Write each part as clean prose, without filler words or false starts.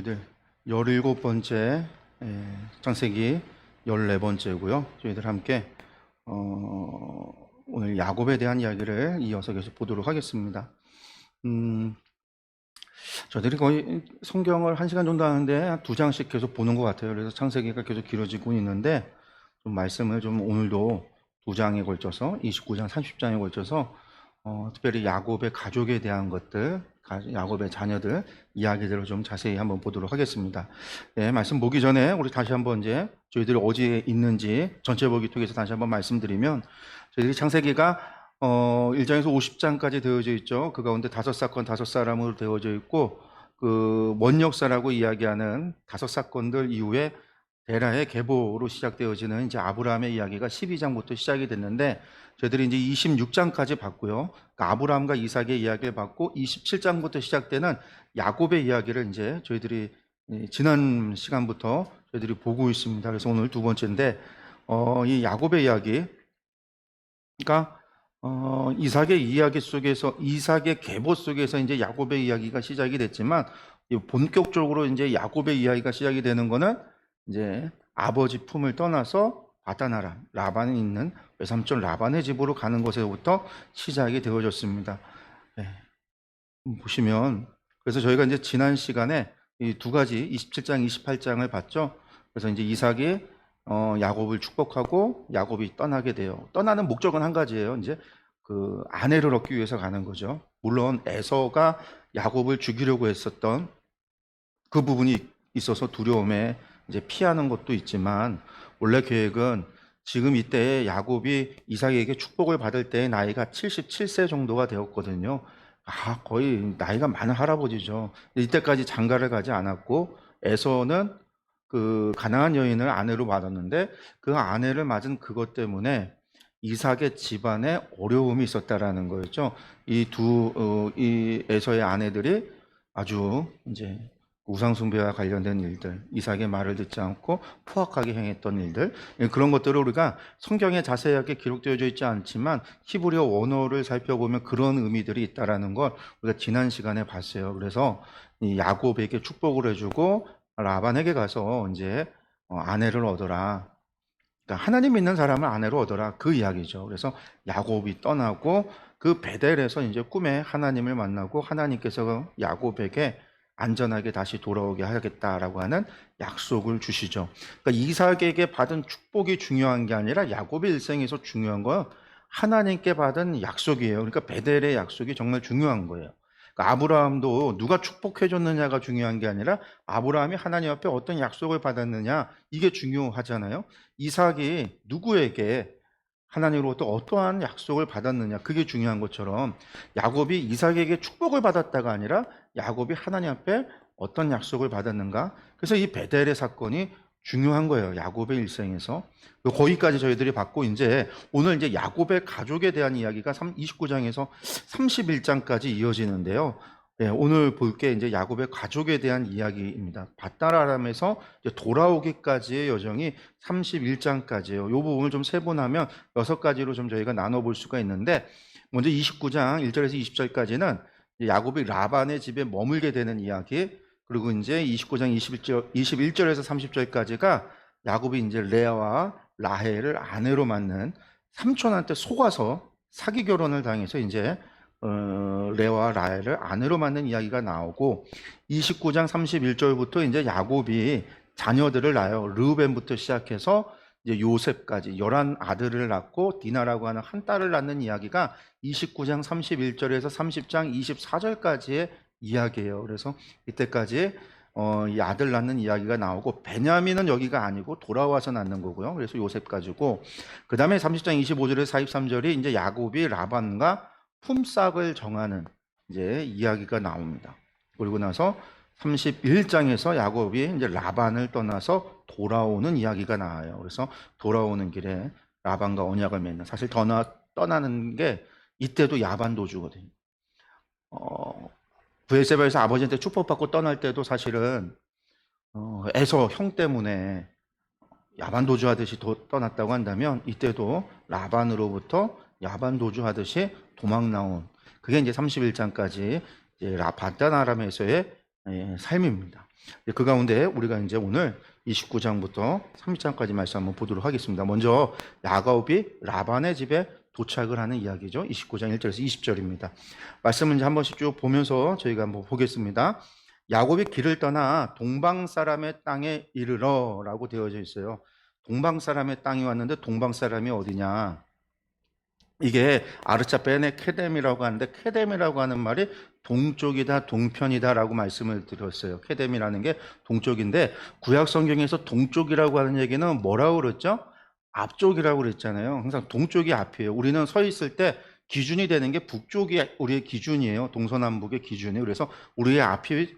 저희들 17번째 창세기 14번째고요. 저희들 함께 오늘 야곱에 대한 이야기를 이어서 계속 보도록 하겠습니다. 저희들이 거의 성경을 1시간 정도 하는데 2장씩 계속 보는 것 같아요. 그래서 창세기가 계속 길어지고 있는데 좀 말씀을 좀 오늘도 2장에 걸쳐서 29장, 30장에 걸쳐서 특별히 야곱의 가족에 대한 것들, 야곱의 자녀들 이야기들을 좀 자세히 한번 보도록 하겠습니다. 네, 말씀 보기 전에 우리 다시 한번 이제 저희들이 어디에 있는지 전체 보기 통해서 다시 한번 말씀드리면, 저희들이 창세기가 1장에서 50장까지 되어져 있죠. 그 가운데 5사건 5사람으로 되어져 있고, 그 원역사라고 이야기하는 5사건들 이후에 데라의 계보로 시작되어지는 이제 아브라함의 이야기가 12장부터 시작이 됐는데, 저희들이 이제 26장까지 봤고요. 그러니까 아브라함과 이삭의 이야기를 봤고, 27장부터 시작되는 야곱의 이야기를 이제 저희들이 지난 시간부터 저희들이 보고 있습니다. 그래서 오늘 2번째인데, 이 야곱의 이야기, 그러니까 이삭의 이야기 속에서, 이삭의 계보 속에서 이제 야곱의 이야기가 시작이 됐지만, 본격적으로 이제 야곱의 이야기가 시작이 되는 거는 이제 아버지 품을 떠나서 바다나람, 라반에 있는 외삼촌 라반의 집으로 가는 것에부터 시작이 되어졌습니다. 네. 보시면, 그래서 저희가 이제 지난 시간에 이 두 가지 27장, 28장을 봤죠. 그래서 이제 이삭이 야곱을 축복하고 야곱이 떠나게 돼요. 떠나는 목적은 한 가지예요. 이제 그 아내를 얻기 위해서 가는 거죠. 물론 에서가 야곱을 죽이려고 했었던 그 부분이 있어서 두려움에 이제 피하는 것도 있지만, 원래 계획은 지금 이때 야곱이 이삭에게 축복을 받을 때의 나이가 77세 정도가 되었거든요. 거의 나이가 많은 할아버지죠. 이때까지 장가를 가지 않았고, 에서는 그 가나안 여인을 아내로 받았는데, 그 아내를 맞은 그것 때문에 이삭의 집안에 어려움이 있었다라는 거였죠. 이 에서의 아내들이 아주 이제 우상숭배와 관련된 일들, 이삭의 말을 듣지 않고 포악하게 행했던 일들, 그런 것들을 우리가 성경에 자세하게 기록되어져 있지 않지만 히브리어 원어를 살펴보면 그런 의미들이 있다라는 걸 우리가 지난 시간에 봤어요. 그래서 이 야곱에게 축복을 해주고 라반에게 가서 이제 아내를 얻어라. 그러니까 하나님 믿는 사람을 아내로 얻어라, 그 이야기죠. 그래서 야곱이 떠나고 그 베델에서 이제 꿈에 하나님을 만나고, 하나님께서 야곱에게 안전하게 다시 돌아오게 하겠다라고 하는 약속을 주시죠. 그러니까 이삭에게 받은 축복이 중요한 게 아니라 야곱의 일생에서 중요한 건 하나님께 받은 약속이에요. 그러니까 베델의 약속이 정말 중요한 거예요. 그러니까 아브라함도 누가 축복해 줬느냐가 중요한 게 아니라 아브라함이 하나님 앞에 어떤 약속을 받았느냐, 이게 중요하잖아요. 이삭이 누구에게 하나님으로부터 어떠한 약속을 받았느냐, 그게 중요한 것처럼 야곱이 이삭에게 축복을 받았다가 아니라 야곱이 하나님 앞에 어떤 약속을 받았는가, 그래서 이 베델의 사건이 중요한 거예요. 야곱의 일생에서. 거기까지 저희들이 봤고, 이제 오늘 이제 야곱의 가족에 대한 이야기가 29장에서 31장까지 이어지는데요. 네, 오늘 볼 게 이제 야곱의 가족에 대한 이야기입니다. 밧다라람에서 돌아오기까지의 여정이 31장까지예요. 이 부분을 좀 세분하면 6가지로 좀 저희가 나눠볼 수가 있는데, 먼저 29장 1절에서 20절까지는 야곱이 라반의 집에 머물게 되는 이야기, 그리고 이제 29장 21절에서 30절까지가 야곱이 이제 레아와 라헬을 아내로 맞는 삼촌한테 속아서 사기 결혼을 당해서 이제 레아와 라헬을 아내로 맞는 이야기가 나오고, 29장 31절부터 이제 야곱이 자녀들을 낳아요. 르우벤부터 시작해서 이제 요셉까지 11 아들을 낳고 디나라고 하는 한 딸을 낳는 이야기가 29장 31절에서 30장 24절까지의 이야기예요. 그래서 이때까지 이 아들 낳는 이야기가 나오고, 베냐민은 여기가 아니고 돌아와서 낳는 거고요. 그래서 요셉 가지고, 그 다음에 30장 25절에서 43절이 이제 야곱이 라반과 품삯을 정하는 이제 이야기가 나옵니다. 그리고 나서 31장에서 야곱이 이제 라반을 떠나서 돌아오는 이야기가 나와요. 그래서 돌아오는 길에 라반과 언약을 맺는, 사실 떠나는 게 이때도 야반 도주거든요. 브엘세바에서 아버지한테 축복받고 떠날 때도 사실은 에서 형 때문에 야반 도주하듯이 떠났다고 한다면, 이때도 라반으로부터 야반 도주하듯이 도망 나온, 그게 이제 31장까지 이제 밧단 아람에서의 삶입니다. 그 가운데 우리가 이제 오늘 29장부터 30장까지 말씀 한번 보도록 하겠습니다. 먼저 야곱이 라반의 집에 도착을 하는 이야기죠. 29장 1절에서 20절입니다. 말씀을 이제 한 번씩 쭉 보면서 저희가 한번 보겠습니다. 야곱이 길을 떠나 동방 사람의 땅에 이르러라고 되어져 있어요. 동방 사람의 땅이 왔는데 동방 사람이 어디냐? 이게 아르차벤의 케뎀이라고 하는데, 케뎀이라고 하는 말이 동쪽이다, 동편이다라고 말씀을 드렸어요. 케뎀이라는 게 동쪽인데, 구약 성경에서 동쪽이라고 하는 얘기는 뭐라고 그랬죠? 앞쪽이라고 그랬잖아요. 항상 동쪽이 앞이에요. 우리는 서 있을 때 기준이 되는 게 북쪽이 우리의 기준이에요. 동서남북의 기준이에요. 그래서 우리의 앞이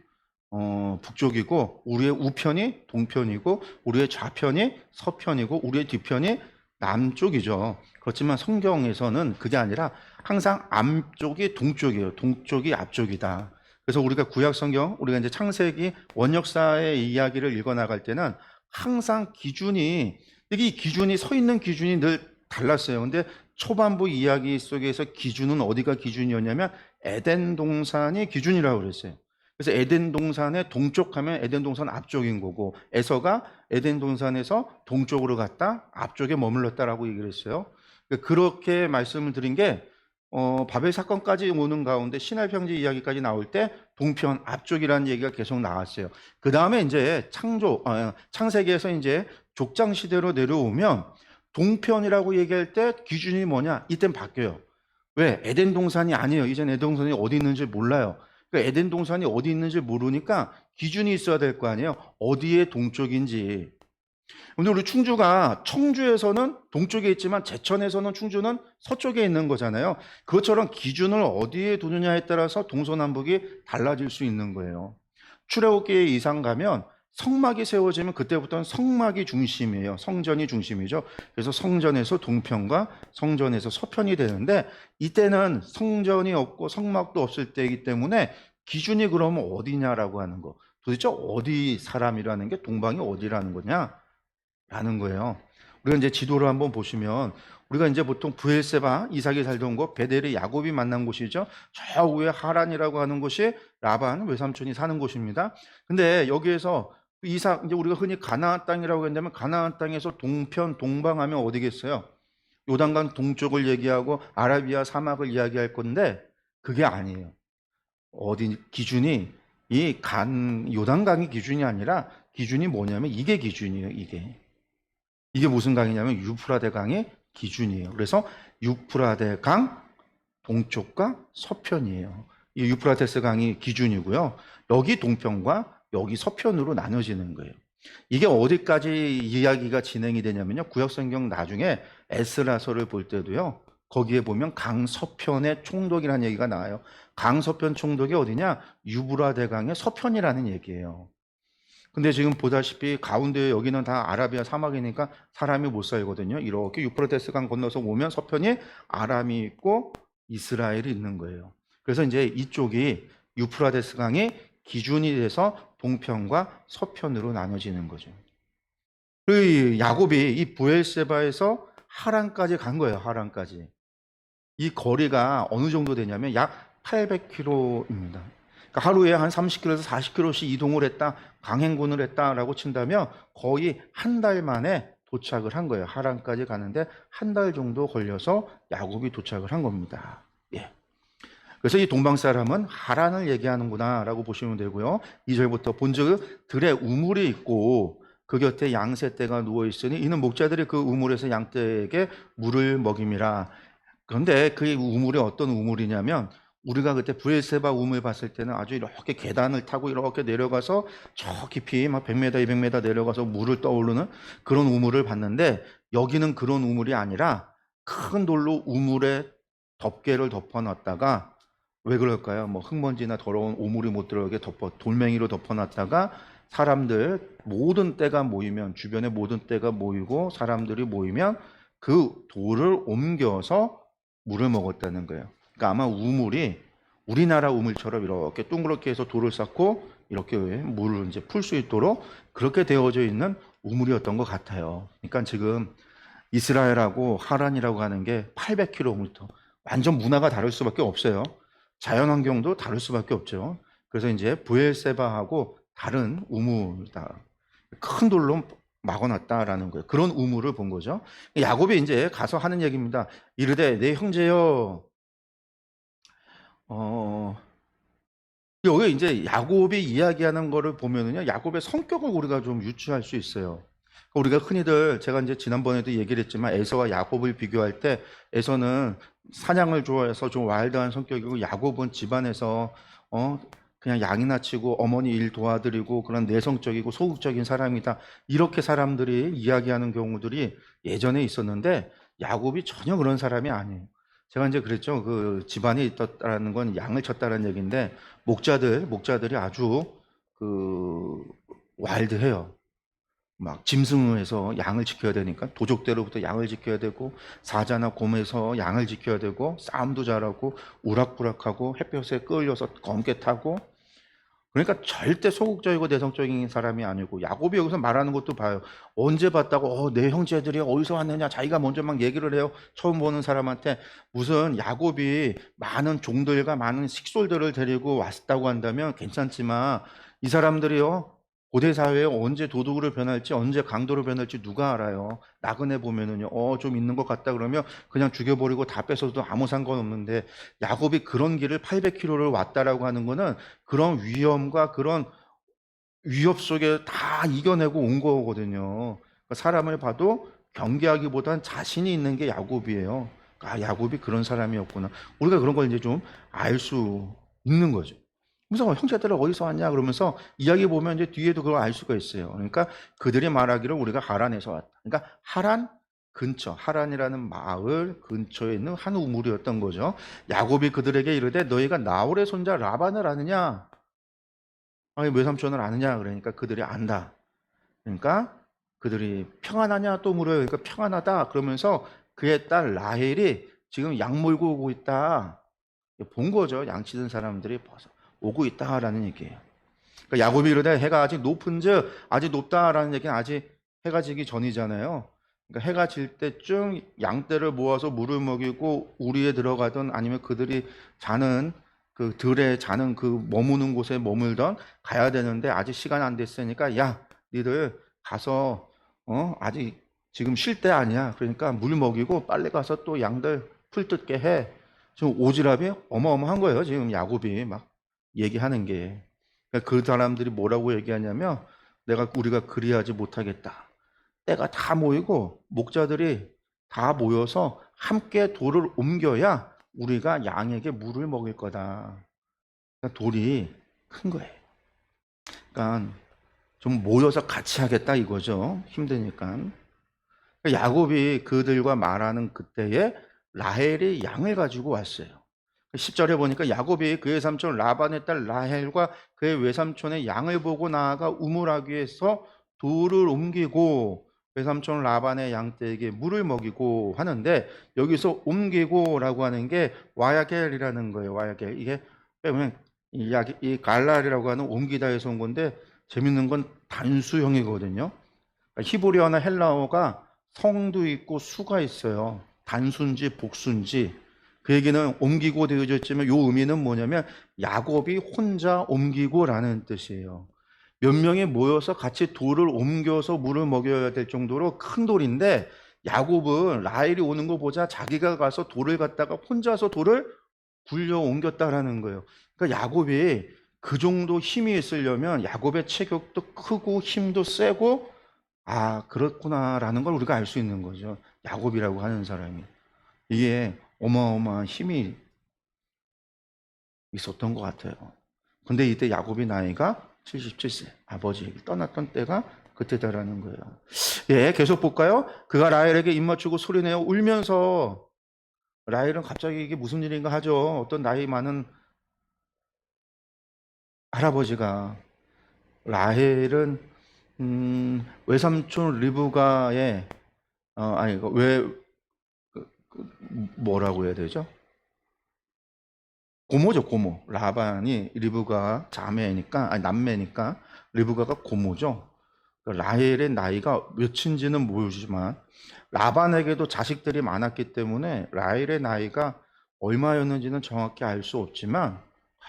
북쪽이고, 우리의 우편이 동편이고, 우리의 좌편이 서편이고, 우리의 뒤편이 남쪽이죠. 그렇지만 성경에서는 그게 아니라 항상 앞쪽이 동쪽이에요. 동쪽이 앞쪽이다. 그래서 우리가 구약 성경, 우리가 이제 창세기 원역사의 이야기를 읽어 나갈 때는 항상 기준이, 이 기준이 서 있는 기준이 늘 달랐어요. 근데 초반부 이야기 속에서 기준은 어디가 기준이었냐면 에덴 동산이 기준이라고 그랬어요. 그래서 에덴 동산의 동쪽하면 에덴 동산 앞쪽인 거고, 에서가 에덴 동산에서 동쪽으로 갔다 앞쪽에 머물렀다라고 얘기를 했어요. 그렇게 말씀을 드린 게 바벨 사건까지 오는 가운데 시나이 평지 이야기까지 나올 때 동편 앞쪽이라는 얘기가 계속 나왔어요. 그 다음에 이제 창세기에서 이제 족장 시대로 내려오면 동편이라고 얘기할 때 기준이 뭐냐? 이땐 바뀌어요. 왜? 에덴 동산이 아니에요. 이젠 에덴 동산이 어디 있는지 몰라요. 그러니까 에덴 동산이 어디 있는지 모르니까 기준이 있어야 될 거 아니에요. 어디에 동쪽인지. 근데 우리 충주가 청주에서는 동쪽에 있지만 제천에서는 충주는 서쪽에 있는 거잖아요. 그것처럼 기준을 어디에 두느냐에 따라서 동서남북이 달라질 수 있는 거예요. 출애굽기에 이상 가면 성막이 세워지면 그때부터는 성막이 중심이에요. 성전이 중심이죠. 그래서 성전에서 동편과 성전에서 서편이 되는데, 이때는 성전이 없고 성막도 없을 때이기 때문에 기준이 그러면 어디냐라고 하는 거. 도대체 어디 사람이라는 게 동방이 어디라는 거냐? 라는 거예요. 우리가 이제 지도를 한번 보시면, 우리가 이제 보통 브엘세바, 이삭이 살던 곳, 베델이 야곱이 만난 곳이죠. 저 위에 하란이라고 하는 곳이 라반 외삼촌이 사는 곳입니다. 근데 여기에서 이삭, 이제 우리가 흔히 가나안 땅이라고 한다면 가나안 땅에서 동편, 동방하면 어디겠어요? 요단강 동쪽을 얘기하고 아라비아 사막을 이야기할 건데 그게 아니에요. 어디 기준이 요단강이 기준이 아니라 기준이 뭐냐면 이게 기준이에요. 이게 무슨 강이냐면 유프라데 강의 기준이에요. 그래서 유프라데 강 동쪽과 서편이에요. 이 유프라테스 강이 기준이고요. 여기 동편과 여기 서편으로 나눠지는 거예요. 이게 어디까지 이야기가 진행이 되냐면요. 구약성경 나중에 에스라서를 볼 때도요. 거기에 보면 강서편의 총독이라는 얘기가 나와요. 강서편 총독이 어디냐? 유브라데 강의 서편이라는 얘기예요. 근데 지금 보다시피 가운데 여기는 다 아라비아 사막이니까 사람이 못 살거든요. 이렇게 유프라테스 강 건너서 오면 서편이 아람이 있고 이스라엘이 있는 거예요. 그래서 이제 이쪽이 유프라테스 강이 기준이 돼서 동편과 서편으로 나눠지는 거죠. 그 야곱이 이 브엘세바에서 하란까지 간 거예요. 하란까지. 이 거리가 어느 정도 되냐면 약 800km입니다. 그러니까 하루에 한 30km에서 40km씩 이동을 했다, 강행군을 했다라고 친다면 거의 한 달 만에 도착을 한 거예요. 하란까지 가는데 한 달 정도 걸려서 야곱이 도착을 한 겁니다. 예. 그래서 이 동방 사람은 하란을 얘기하는구나라고 보시면 되고요. 2절부터 본즉 들에 우물이 있고 그 곁에 양새떼가 누워 있으니 이는 목자들이 그 우물에서 양떼에게 물을 먹임이라. 그런데 그 우물이 어떤 우물이냐면 우리가 그때 브엘세바 우물 봤을 때는 아주 이렇게 계단을 타고 이렇게 내려가서 저 깊이 막 100m, 200m 내려가서 물을 떠오르는 그런 우물을 봤는데, 여기는 그런 우물이 아니라 큰 돌로 우물에 덮개를 덮어놨다가, 왜 그럴까요? 뭐 흙먼지나 더러운 오물이 못 들어오게 돌멩이로 덮어놨다가 사람들 모든 때가 모이면, 주변에 모든 때가 모이고 사람들이 모이면 그 돌을 옮겨서 물을 먹었다는 거예요. 그러니까 아마 우물이 우리나라 우물처럼 이렇게 둥그렇게 해서 돌을 쌓고 이렇게 물을 이제 풀 수 있도록 그렇게 되어져 있는 우물이었던 것 같아요. 그러니까 지금 이스라엘하고 하란이라고 하는 게 800km, 완전 문화가 다를 수밖에 없어요. 자연환경도 다를 수밖에 없죠. 그래서 이제 브엘세바하고 다른 우물이다. 큰 돌로 막아놨다라는 거예요. 그런 우물을 본 거죠. 야곱이 이제 가서 하는 얘기입니다. 이르되 내 형제여, 어, 여기 이제 야곱이 이야기하는 거를 보면은요, 야곱의 성격을 우리가 좀 유추할 수 있어요. 우리가 흔히들 제가 이제 지난번에도 얘기를 했지만 에서와 야곱을 비교할 때 에서는 사냥을 좋아해서 좀 와일드한 성격이고 야곱은 집안에서 그냥 양이나 치고 어머니 일 도와드리고 그런 내성적이고 소극적인 사람이다. 이렇게 사람들이 이야기하는 경우들이 예전에 있었는데 야곱이 전혀 그런 사람이 아니에요. 제가 이제 그랬죠. 그 집안에 있었다는 건 양을 쳤다는 얘기인데 목자들이 아주 그 와일드해요. 막 짐승에서 양을 지켜야 되니까 도적대로부터 양을 지켜야 되고 사자나 곰에서 양을 지켜야 되고 싸움도 잘하고 우락부락하고 햇볕에 끌려서 검게 타고 그러니까 절대 소극적이고 내성적인 사람이 아니고 야곱이 여기서 말하는 것도 봐요. 언제 봤다고 내 형제들이 어디서 왔느냐 자기가 먼저 막 얘기를 해요. 처음 보는 사람한테 무슨 야곱이 많은 종들과 많은 식솔들을 데리고 왔다고 한다면 괜찮지만 이 사람들이요 고대 사회에 언제 도둑으로 변할지 언제 강도로 변할지 누가 알아요. 나그네 보면은요 좀 있는 것 같다 그러면 그냥 죽여버리고 다 뺏어도 아무 상관없는데 야곱이 그런 길을 800km를 왔다라고 하는 거는 그런 위험과 그런 위협 속에 다 이겨내고 온 거거든요. 그러니까 사람을 봐도 경계하기보단 자신이 있는 게 야곱이에요. 아, 야곱이 그런 사람이었구나. 우리가 그런 걸 이제 좀 알 수 있는 거죠. 무슨 형제들 어디서 왔냐 그러면서 이야기 보면 이제 뒤에도 그걸 알 수가 있어요. 그러니까 그들이 말하기를 우리가 하란에서 왔다. 그러니까 하란 근처, 하란이라는 마을 근처에 있는 한 우물이었던 거죠. 야곱이 그들에게 이르되 너희가 나홀의 손자 라반을 아느냐? 아니 외삼촌을 아느냐? 그러니까 그들이 안다. 그러니까 그들이 평안하냐 또 물어요. 그러니까 평안하다 그러면서 그의 딸 라헬이 지금 양 몰고 오고 있다. 본 거죠. 양치던 사람들이 벌써 오고 있다라는 얘기예요. 그러니까 야곱이 이르되 해가 아직 높은즉 아직 높다라는 얘기는 아직 해가 지기 전이잖아요. 그러니까 해가 질 때쯤 양떼를 모아서 물을 먹이고 우리에 들어가던 아니면 그들이 자는 그 들에 자는 그 머무는 곳에 머물던 가야 되는데 아직 시간 안 됐으니까 야 니들 가서 아직 지금 쉴 때 아니야. 그러니까 물 먹이고 빨리 가서 또 양들 풀 뜯게 해. 지금 오지랖이 어마어마한 거예요. 지금 야곱이 막 얘기하는 게. 그러니까 그 사람들이 뭐라고 얘기하냐면 우리가 그리하지 못하겠다. 때가 다 모이고 목자들이 다 모여서 함께 돌을 옮겨야 우리가 양에게 물을 먹일 거다. 그러니까 돌이 큰 거예요. 그러니까 좀 모여서 같이 하겠다 이거죠. 힘드니까. 그러니까 야곱이 그들과 말하는 그때에 라헬이 양을 가지고 왔어요. 10절에 보니까 야곱이 그의 삼촌 라반의 딸 라헬과 그의 외삼촌의 양을 보고 나아가 우물하기 위해서 돌을 옮기고 외삼촌 라반의 양떼에게 물을 먹이고 하는데 여기서 옮기고라고 하는 게 와야겔이라는 거예요. 와야겔. 이게 빼면 이 갈랄이라고 하는 옮기다에서 온 건데 재밌는 건 단수형이거든요. 그러니까 히브리어나 헬라어가 성도 있고 수가 있어요. 단수인지 복수인지. 그 얘기는 옮기고 되어져 있지만 요 의미는 뭐냐면 야곱이 혼자 옮기고라는 뜻이에요. 몇 명이 모여서 같이 돌을 옮겨서 물을 먹여야 될 정도로 큰 돌인데 야곱은 라헬이 오는 거 보자 자기가 가서 돌을 갖다가 혼자서 돌을 굴려 옮겼다라는 거예요. 그러니까 야곱이 그 정도 힘이 있으려면 야곱의 체격도 크고 힘도 세고 아 그렇구나라는 걸 우리가 알 수 있는 거죠. 야곱이라고 하는 사람이. 이게 어마어마한 힘이 있었던 것 같아요. 근데 이때 야곱이 나이가 77세. 아버지를 떠났던 때가 그때다라는 거예요. 예, 계속 볼까요? 그가 라헬에게 입맞추고 소리내어 울면서 라헬은 갑자기 이게 무슨 일인가 하죠. 어떤 나이 많은 할아버지가 라헬은 외삼촌 리브가의 아니 뭐라고 해야 되죠? 고모죠, 고모. 라반이 리브가 자매니까, 아니 남매니까 리브가가 고모죠. 라헬의 나이가 몇인지는 모르지만 라반에게도 자식들이 많았기 때문에 라헬의 나이가 얼마였는지는 정확히 알 수 없지만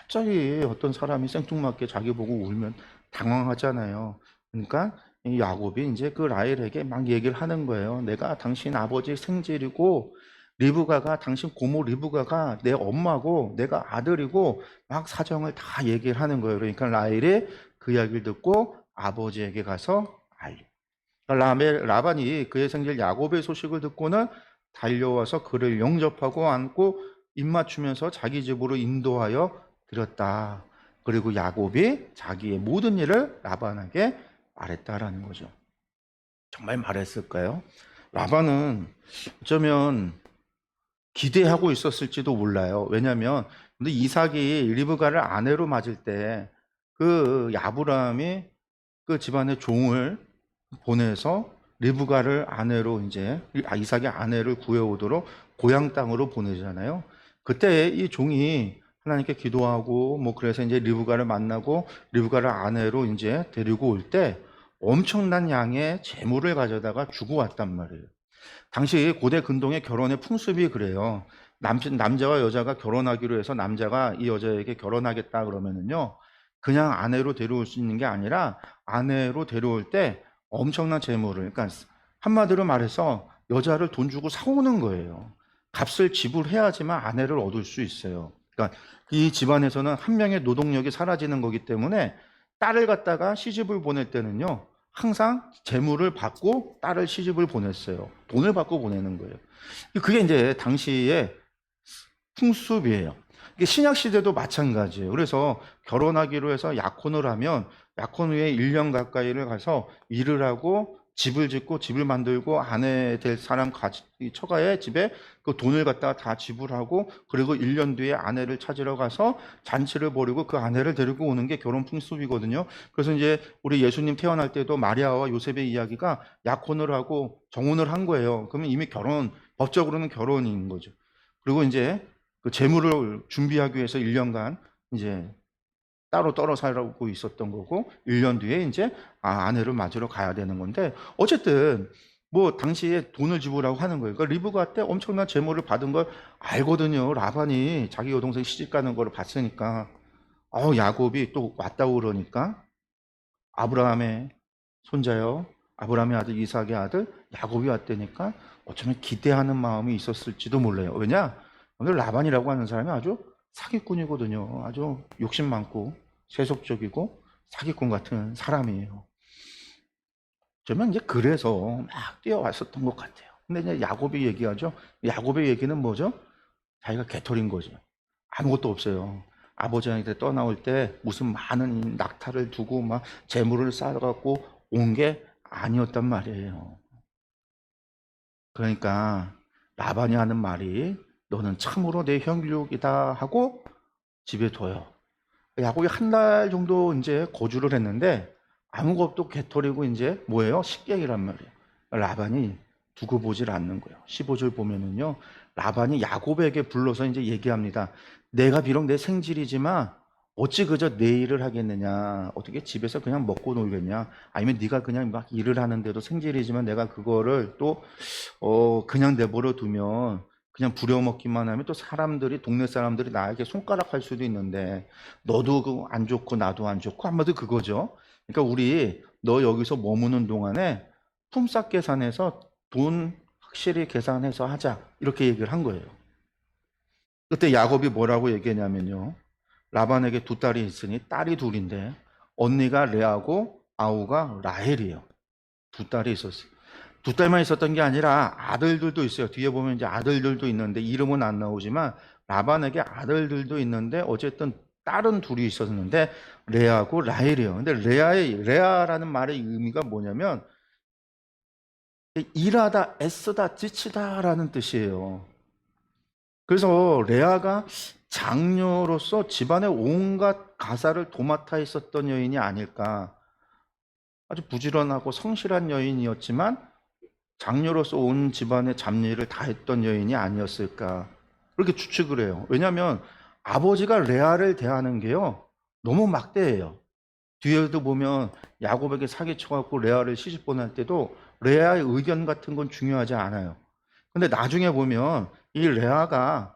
갑자기 어떤 사람이 생뚱맞게 자기 보고 울면 당황하잖아요. 그러니까 이 야곱이 이제 그 라헬에게 막 얘기를 하는 거예요. 내가 당신 아버지 생질이고 리브가가 당신 고모 리브가가 내 엄마고 내가 아들이고 막 사정을 다 얘기를 하는 거예요. 그러니까 라헬이 그 이야기를 듣고 아버지에게 가서 알려. 라반이 그의 생질 야곱의 소식을 듣고는 달려와서 그를 영접하고 안고 입맞추면서 자기 집으로 인도하여 드렸다. 그리고 야곱이 자기의 모든 일을 라반에게 말했다라는 거죠. 정말 말했을까요? 라반은 어쩌면 기대하고 있었을지도 몰라요. 왜냐하면 근데 이삭이 리브가를 아내로 맞을 때 그 야브라함이 그 집안의 종을 보내서 리브가를 아내로 이제 이삭의 아내를 구해오도록 고향 땅으로 보내잖아요. 그때 이 종이 하나님께 기도하고 뭐 그래서 이제 리브가를 만나고 리브가를 아내로 이제 데리고 올 때 엄청난 양의 재물을 가져다가 주고 왔단 말이에요. 당시 고대 근동의 결혼의 풍습이 그래요. 남자와 여자가 결혼하기로 해서 남자가 이 여자에게 결혼하겠다 그러면은요, 그냥 아내로 데려올 수 있는 게 아니라 아내로 데려올 때 엄청난 재물을, 그러니까 한마디로 말해서 여자를 돈 주고 사오는 거예요. 값을 지불해야지만 아내를 얻을 수 있어요. 그러니까 이 집안에서는 한 명의 노동력이 사라지는 거기 때문에 딸을 갖다가 시집을 보낼 때는요, 항상 재물을 받고 딸을 시집을 보냈어요. 돈을 받고 보내는 거예요. 그게 이제 당시의 풍습이에요. 이게 신약 시대도 마찬가지예요. 그래서 결혼하기로 해서 약혼을 하면 약혼 후에 1년 가까이를 가서 일을 하고 집을 짓고 집을 만들고 아내 될 사람 처가의 집에 그 돈을 갖다가 다 지불하고 그리고 1년 뒤에 아내를 찾으러 가서 잔치를 벌이고 그 아내를 데리고 오는 게 결혼 풍습이거든요. 그래서 이제 우리 예수님 태어날 때도 마리아와 요셉의 이야기가 약혼을 하고 정혼을 한 거예요. 그러면 이미 법적으로는 결혼인 거죠. 그리고 이제 그 재물을 준비하기 위해서 1년간 이제 따로 떨어 살고 있었던 거고 1년 뒤에 이제 아내를 맞으러 가야 되는 건데 어쨌든 뭐 당시에 돈을 지불하고 하는 거예요. 그러니까 리브가 때 엄청난 재물을 받은 걸 알거든요. 라반이 자기 여동생 시집 가는 걸 봤으니까 야곱이 또 왔다고 그러니까 아브라함의 손자요, 아브라함의 아들 이삭의 아들 야곱이 왔다니까 어쩌면 기대하는 마음이 있었을지도 몰라요. 왜냐? 오늘 라반이라고 하는 사람이 아주 사기꾼이거든요. 아주 욕심 많고 세속적이고 사기꾼 같은 사람이에요. 저는 이제 그래서 막 뛰어왔었던 것 같아요. 근데 이제 야곱이 얘기하죠. 야곱의 얘기는 뭐죠? 자기가 개털인 거죠. 아무것도 없어요. 아버지한테 떠나올 때 무슨 많은 낙타를 두고 막 재물을 쌓아갖고 온 게 아니었단 말이에요. 그러니까 라반이 하는 말이 너는 참으로 내 형육이다 하고 집에 둬요. 야곱이 한 달 정도 이제 거주를 했는데 아무것도 개털이고 이제 뭐예요? 식객이란 말이에요. 라반이 두고 보질 않는 거예요. 15절 보면은요. 라반이 야곱에게 불러서 이제 얘기합니다. 내가 비록 내 생질이지만 어찌 그저 내 일을 하겠느냐? 어떻게 집에서 그냥 먹고 놀겠냐? 아니면 네가 그냥 막 일을 하는데도 생질이지만 내가 그거를 또 그냥 내버려 두면 그냥 부려먹기만 하면 또 동네 사람들이 나에게 손가락할 수도 있는데 너도 안 좋고 나도 안 좋고 한마디로 그거죠. 그러니까 너 여기서 머무는 동안에 품삯 계산해서 돈 확실히 계산해서 하자 이렇게 얘기를 한 거예요. 그때 야곱이 뭐라고 얘기했냐면요. 라반에게 두 딸이 있으니 딸이 둘인데 언니가 레아고 아우가 라헬이에요. 두 딸이 있었어요. 두 딸만 있었던 게 아니라 아들들도 있어요. 뒤에 보면 이제 아들들도 있는데 이름은 안 나오지만 라반에게 아들들도 있는데 어쨌든 딸은 둘이 있었는데 레아고 라헬이에요. 근데 레아라는 말의 의미가 뭐냐면 일하다, 애쓰다, 지치다라는 뜻이에요. 그래서 레아가 장녀로서 집안의 온갖 가사를 도맡아 있었던 여인이 아닐까. 아주 부지런하고 성실한 여인이었지만 장녀로서 온 집안의 잡일을 다 했던 여인이 아니었을까. 그렇게 추측을 해요. 왜냐하면 아버지가 레아를 대하는 게요. 너무 막대해요. 뒤에도 보면 야곱에게 사기쳐갖고 레아를 시집 보낼 때도 레아의 의견 같은 건 중요하지 않아요. 근데 나중에 보면 이 레아가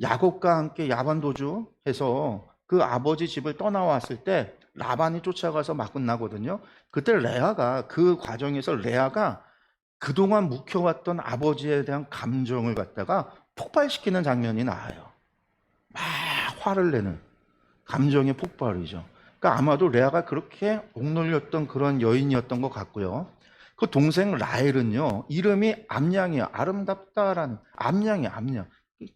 야곱과 함께 야반도주해서 그 아버지 집을 떠나왔을 때 라반이 쫓아가서 막 끝나거든요. 그때 레아가 그 과정에서 레아가 그동안 묵혀왔던 아버지에 대한 감정을 갖다가 폭발시키는 장면이 나와요. 막 화를 내는 감정의 폭발이죠. 그러니까 아마도 레아가 그렇게 억눌렸던 그런 여인이었던 것 같고요. 그 동생 라헬은요, 이름이 암양이에요. 아름답다라는 암양이에요. 암양.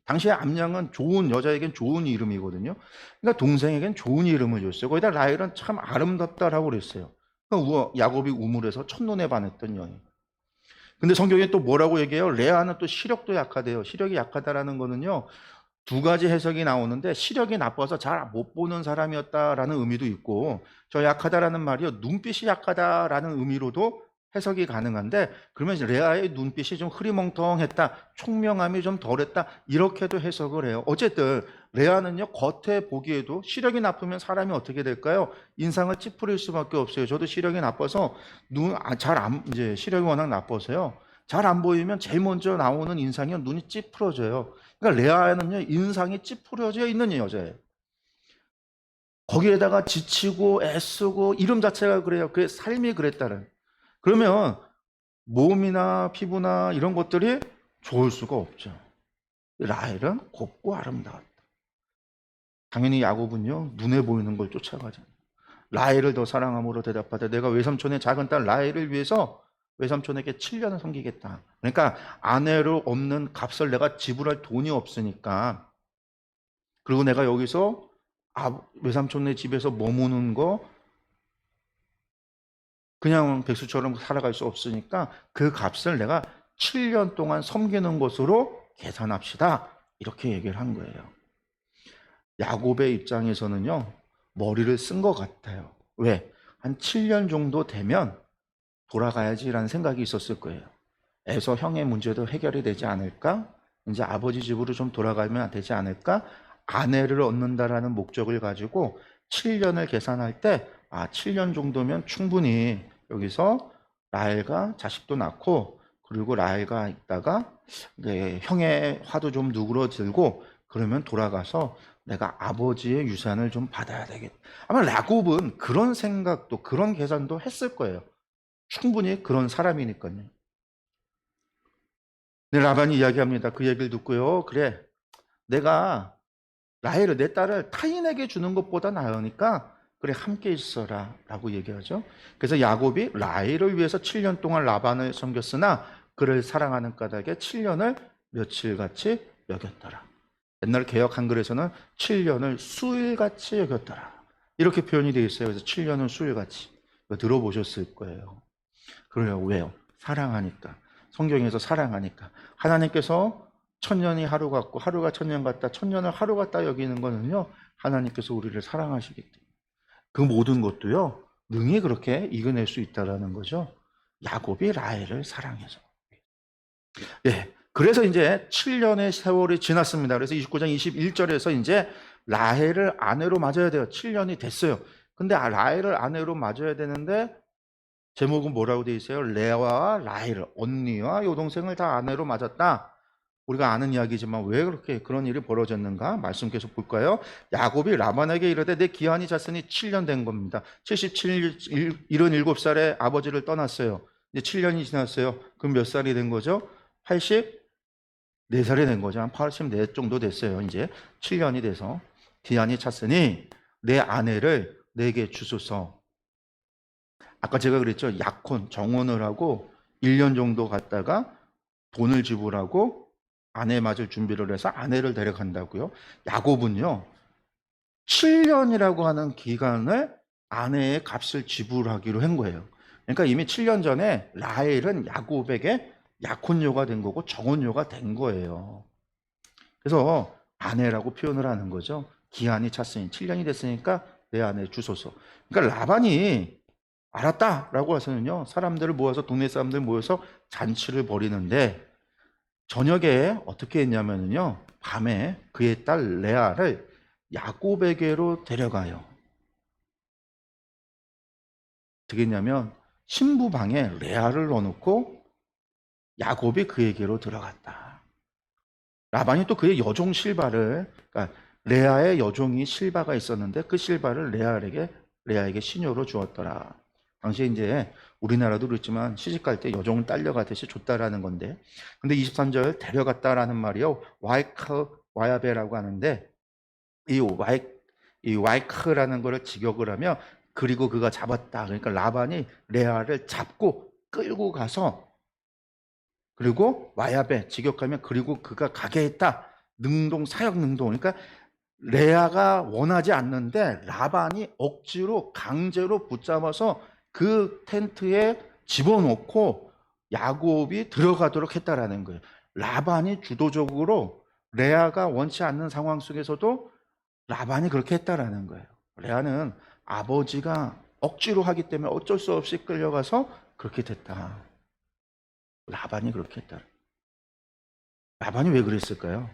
당시에 암양은 좋은 여자에겐 좋은 이름이거든요. 그러니까 동생에겐 좋은 이름을 줬어요. 거기다 라헬은 참 아름답다라고 그랬어요. 그러니까 야곱이 우물에서 첫눈에 반했던 여인. 근데 성경에 또 뭐라고 얘기해요? 레아는 또 시력도 약하대요. 시력이 약하다라는 거는요, 두 가지 해석이 나오는데 시력이 나빠서 잘 못 보는 사람이었다라는 의미도 있고, 저 약하다라는 말이요, 눈빛이 약하다라는 의미로도 해석이 가능한데, 그러면 레아의 눈빛이 좀 흐리멍텅했다, 총명함이 좀 덜했다, 이렇게도 해석을 해요. 어쨌든 레아는요, 겉에 보기에도 시력이 나쁘면 사람이 어떻게 될까요? 인상을 찌푸릴 수밖에 없어요. 저도 시력이 나빠서 이제 시력이 워낙 나빠서요, 잘 안 보이면 제일 먼저 나오는 인상이 눈이 찌푸러져요. 그러니까 레아는요, 인상이 찌푸려져 있는 여자예요. 거기에다가 지치고 애쓰고 이름 자체가 그래요. 그의 삶이 그랬다는. 그러면 몸이나 피부나 이런 것들이 좋을 수가 없죠. 라헬은 곱고 아름다웠다. 당연히 야곱은요, 눈에 보이는 걸 쫓아가잖아요. 라헬을 더 사랑함으로 대답하되 내가 외삼촌의 작은 딸 라헬을 위해서 외삼촌에게 7년을 섬기겠다. 그러니까 아내로 없는 값을 내가 지불할 돈이 없으니까, 그리고 내가 여기서 외삼촌네 집에서 머무는 거 그냥 백수처럼 살아갈 수 없으니까 그 값을 내가 7년 동안 섬기는 것으로 계산합시다. 이렇게 얘기를 한 거예요. 야곱의 입장에서는요, 머리를 쓴 것 같아요. 왜? 한 7년 정도 되면 돌아가야지라는 생각이 있었을 거예요. 에서 형의 문제도 해결이 되지 않을까? 이제 아버지 집으로 좀 돌아가면 되지 않을까? 아내를 얻는다라는 목적을 가지고 7년을 계산할 때, 7년 정도면 충분히 여기서 라헬과 자식도 낳고, 그리고 라헬과 있다가 형의 화도 좀 누그러들고, 그러면 돌아가서 내가 아버지의 유산을 좀 받아야 되겠다. 아마 야곱은 그런 생각도 그런 계산도 했을 거예요. 충분히 그런 사람이니까요. 네, 라반이 이야기합니다. 그 얘기를 듣고요, 그래, 내가 라헬을, 내 딸을 타인에게 주는 것보다 나으니까 그래, 함께 있어라 라고 얘기하죠. 그래서 야곱이 라헬을 위해서 7년 동안 라반을 섬겼으나 그를 사랑하는 까닭에 7년을 며칠같이 여겼더라. 옛날 개역 한글에서는 7년을 수일같이 여겼더라, 이렇게 표현이 되어 있어요. 그래서 7년은 수일같이. 들어보셨을 거예요. 그래요. 왜요? 사랑하니까. 성경에서 사랑하니까. 하나님께서 천년이 하루 같고 하루가 천년 같다, 천년을 하루 같다 여기는 거는요, 하나님께서 우리를 사랑하시기 때문에. 그 모든 것도요, 능히 그렇게 이겨낼 수 있다는 거죠. 야곱이 라헬을 사랑해서. 예. 그래서 이제 7년의 세월이 지났습니다. 그래서 29장 21절에서 이제 라헬을 아내로 맞아야 돼요. 7년이 됐어요. 근데 라헬을 아내로 맞아야 되는데 제목은 뭐라고 되어 있어요? 레아와 라헬, 언니와 여동생을 다 아내로 맞았다. 우리가 아는 이야기지만 왜 그렇게 그런 일이 벌어졌는가? 말씀 계속 볼까요? 야곱이 라반에게 이르되 내 기한이 잤으니 7년 된 겁니다. 77, 77살에 아버지를 떠났어요. 이제 7년이 지났어요. 그럼 몇 살이 된 거죠? 84살이 된 거죠. 한 84 정도 됐어요. 이제 7년이 돼서 기한이 찼으니 내 아내를 내게 주소서. 아까 제가 그랬죠. 약혼, 정혼을 하고 1년 정도 갔다가 돈을 지불하고 아내 맞을 준비를 해서 아내를 데려간다고요. 야곱은요, 7년이라고 하는 기간을 아내의 값을 지불하기로 한 거예요. 그러니까 이미 7년 전에 라헬은 야곱에게 약혼녀가 된 거고 정혼녀가 된 거예요. 그래서 아내라고 표현을 하는 거죠. 기한이 찼으니 7년이 됐으니까 내 아내 주소서. 그러니까 라반이 알았다라고 해서는요, 사람들을 모아서, 동네 사람들 모여서 잔치를 벌이는데, 저녁에 어떻게 했냐면요, 밤에 그의 딸 레아를 야곱에게로 데려가요. 어떻게 했냐면 신부 방에 레아를 넣어놓고 야곱이 그에게로 들어갔다. 라반이 또 그의 여종 실바를, 그러니까 레아의 여종이 실바가 있었는데 그 실바를 레아에게 시녀로 주었더라. 당시에 이제 우리나라도 그렇지만 시집갈 때 여종을 딸려가듯이 줬다라는 건데, 근데 23절 데려갔다라는 말이요, 와야베라고 하는데, 이 와이크라는 거를 직역을 하면 그리고 그가 잡았다. 그러니까 라반이 레아를 잡고 끌고 가서, 그리고 와야베 직역하면 그리고 그가 가게 했다. 능동, 사역 능동. 그러니까 레아가 원하지 않는데 라반이 억지로 강제로 붙잡아서 그 텐트에 집어넣고 야곱이 들어가도록 했다라는 거예요. 라반이 주도적으로, 레아가 원치 않는 상황 속에서도 라반이 그렇게 했다라는 거예요. 레아는 아버지가 억지로 하기 때문에 어쩔 수 없이 끌려가서 그렇게 됐다. 라반이 그렇게 했다. 라반이 왜 그랬을까요?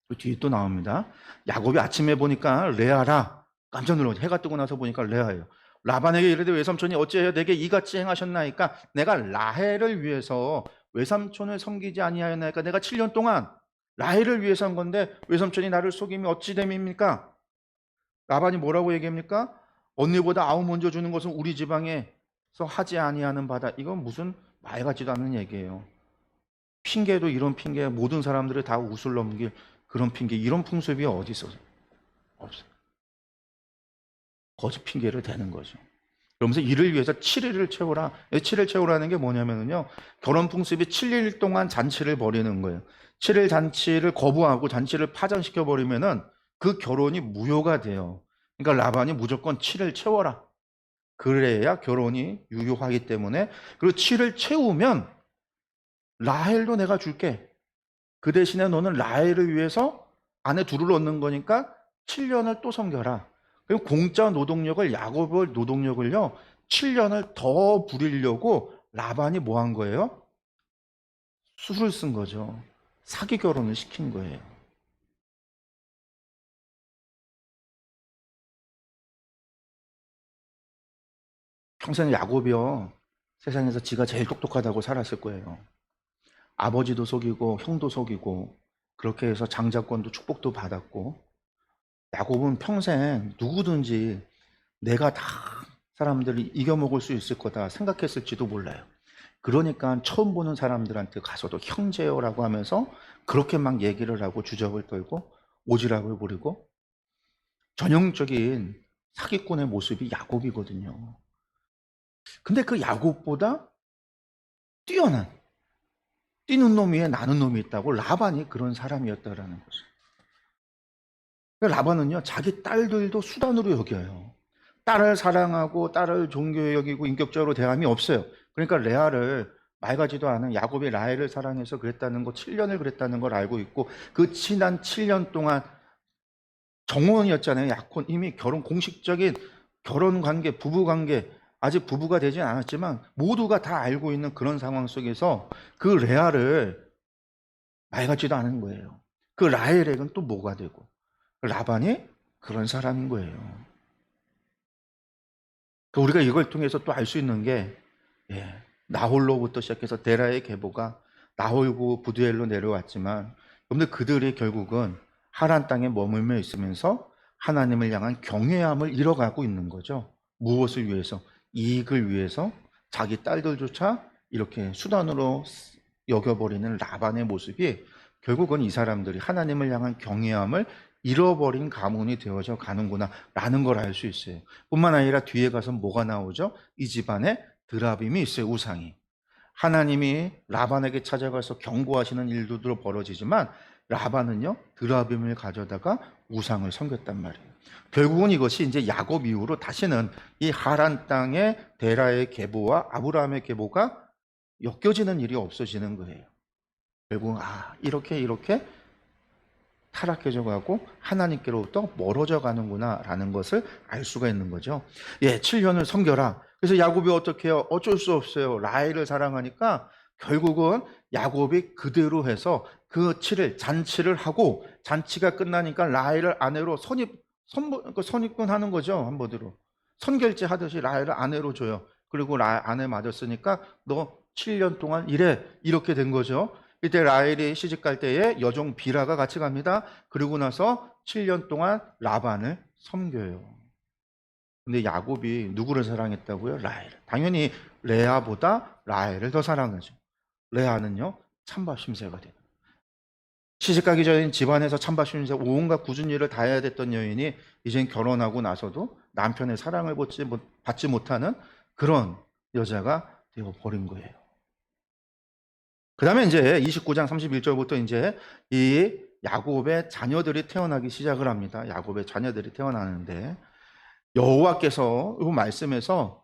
그 뒤에 또 나옵니다. 야곱이 아침에 보니까 레아라. 깜짝 놀라서 해가 뜨고 나서 보니까 레아예요. 라반에게 이르되 외삼촌이 어찌하여 내게 이같이 행하셨나이까? 내가 라헬을 위해서 외삼촌을 섬기지 아니하였나이까? 내가 7년 동안 라헬을 위해서 한 건데 외삼촌이 나를 속임이 어찌 됨입니까? 라반이 뭐라고 얘기합니까? 언니보다 아우 먼저 주는 것은 우리 지방에서 하지 아니하는 바다. 이건 무슨 말 같지도 않는 얘기예요. 핑계도 이런 핑계, 모든 사람들을 다 웃을 넘길 그런 핑계, 이런 풍습이 어디 있어요? 없어요. 거짓 핑계를 대는 거죠. 그러면서 이를 위해서 7일을 채우라. 7일 채우라는 게 뭐냐면요, 결혼 풍습이 7일 동안 잔치를 벌이는 거예요. 7일 잔치를 거부하고 잔치를 파전시켜 버리면은 그 결혼이 무효가 돼요. 그러니까 라반이 무조건 7일 채워라. 그래야 결혼이 유효하기 때문에. 그리고 7일 채우면 라헬도 내가 줄게. 그 대신에 너는 라헬을 위해서 아내 둘을 얻는 거니까 7년을 또 섬겨라. 그럼 공짜 노동력을, 야곱의 노동력을요, 7년을 더 부리려고 라반이 뭐 한 거예요? 수를 쓴 거죠. 사기 결혼을 시킨 거예요. 평생 야곱이요, 세상에서 지가 제일 똑똑하다고 살았을 거예요. 아버지도 속이고 형도 속이고 그렇게 해서 장자권도 축복도 받았고, 야곱은 평생 누구든지 내가 다 사람들이 이겨먹을 수 있을 거다 생각했을지도 몰라요. 그러니까 처음 보는 사람들한테 가서도 형제요라고 하면서 그렇게 막 얘기를 하고 주접을 떨고 오지랖을 부리고, 전형적인 사기꾼의 모습이 야곱이거든요. 근데 그 야곱보다 뛰어난, 뛰는 놈 위에 나는 놈이 있다고, 라반이 그런 사람이었다라는 거죠. 라반은요, 자기 딸들도 수단으로 여겨요. 딸을 사랑하고 딸을 존경해 여기고 인격적으로 대함이 없어요. 그러니까 레아를, 말 같지도 않은 야곱이 라헬을 사랑해서 그랬다는 거, 7년을 그랬다는 걸 알고 있고, 그 지난 7년 동안 정혼이었잖아요. 약혼, 이미 공식적인 결혼 관계, 부부 관계, 아직 부부가 되진 않았지만 모두가 다 알고 있는 그런 상황 속에서 그 레아를 말 같지도 않은 거예요. 그 라헬에게는 또 뭐가 되고, 라반이 그런 사람인 거예요. 우리가 이걸 통해서 또 알 수 있는 게, 나홀로부터 시작해서 데라의 계보가 나홀고 부두엘로 내려왔지만, 여러분들 그들이 결국은 하란 땅에 머물며 있으면서 하나님을 향한 경외함을 잃어가고 있는 거죠. 무엇을 위해서? 이익을 위해서 자기 딸들조차 이렇게 수단으로 여겨버리는 라반의 모습이 결국은 이 사람들이 하나님을 향한 경외함을 잃어버린 가문이 되어져 가는구나 라는 걸 알 수 있어요. 뿐만 아니라 뒤에 가서 뭐가 나오죠? 이 집안에 드라빔이 있어요. 우상이. 하나님이 라반에게 찾아가서 경고하시는 일도 벌어지지만 라반은요, 드라빔을 가져다가 우상을 섬겼단 말이에요. 결국은 이것이 이제 야곱 이후로 다시는 이 하란 땅의 데라의 계보와 아브라함의 계보가 엮여지는 일이 없어지는 거예요. 결국은 이렇게 타락해져 가고 하나님께로부터 멀어져 가는구나 라는 것을 알 수가 있는 거죠. 7년을 섬겨라. 그래서 야곱이 어떻게 해요? 어쩔 수 없어요. 라헬을 사랑하니까 결국은 야곱이 그대로 해서 그 7일 잔치를 하고, 잔치가 끝나니까 라헬을 아내로 선입견하는 거죠. 한마디로 선결제 하듯이 라헬을 아내로 줘요. 그리고 아내 맞았으니까 너 7년 동안 일해, 이렇게 된 거죠. 이때 라헬이 시집갈 때에 여종 비라가 같이 갑니다. 그리고 나서 7년 동안 라반을 섬겨요. 근데 야곱이 누구를 사랑했다고요? 라헬을. 당연히 레아보다 라헬을 더 사랑하죠. 레아는요, 찬밥 심새가 돼요. 시집가기 전에 집안에서 찬밥 심새 온갖 굳은 일을 다 해야 됐던 여인이 이젠 결혼하고 나서도 남편의 사랑을 받지 못하는 그런 여자가 되어버린 거예요. 그 다음에 이제 29장 31절부터 이제 이 야곱의 자녀들이 태어나기 시작을 합니다. 야곱의 자녀들이 태어나는데 여호와께서 이 말씀에서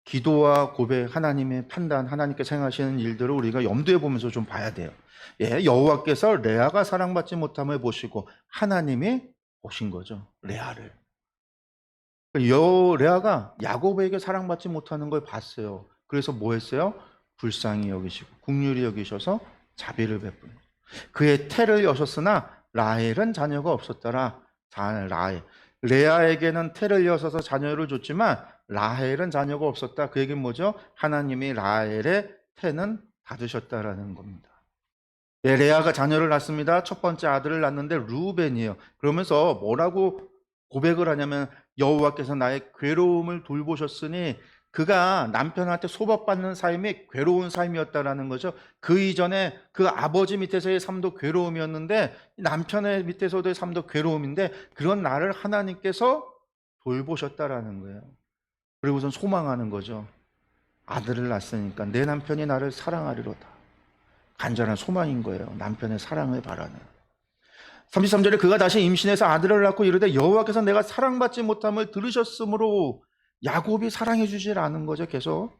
기도와 고백, 하나님의 판단, 하나님께서 행하시는 일들을 우리가 염두에 보면서 좀 봐야 돼요. 예, 여호와께서 레아가 사랑받지 못함을 보시고 하나님이 보신 거죠. 레아를. 레아가 야곱에게 사랑받지 못하는 걸 봤어요. 그래서 뭐 했어요? 불쌍히 여기시고 긍휼히 여기셔서 자비를 베푸는 거예요. 그의 태를 여셨으나 라헬은 자녀가 없었더라. 라헬. 레아에게는 태를 여셔서 자녀를 줬지만 라헬은 자녀가 없었다. 그 얘기는 뭐죠? 하나님이 라헬의 태는 닫으셨다라는 겁니다. 네, 레아가 자녀를 낳습니다. 첫 번째 아들을 낳는데 루벤이에요. 그러면서 뭐라고 고백을 하냐면 여호와께서 나의 괴로움을 돌보셨으니 그가 남편한테 소박받는 삶이 괴로운 삶이었다라는 거죠. 그 이전에 그 아버지 밑에서의 삶도 괴로움이었는데 남편의 밑에서도의 삶도 괴로움인데 그런 나를 하나님께서 돌보셨다라는 거예요. 그리고선 소망하는 거죠. 아들을 낳았으니까 내 남편이 나를 사랑하리로다. 간절한 소망인 거예요. 남편의 사랑을 바라는. 33절에 그가 다시 임신해서 아들을 낳고 이르되 여호와께서 내가 사랑받지 못함을 들으셨으므로 야곱이 사랑해 주질 않은 거죠. 계속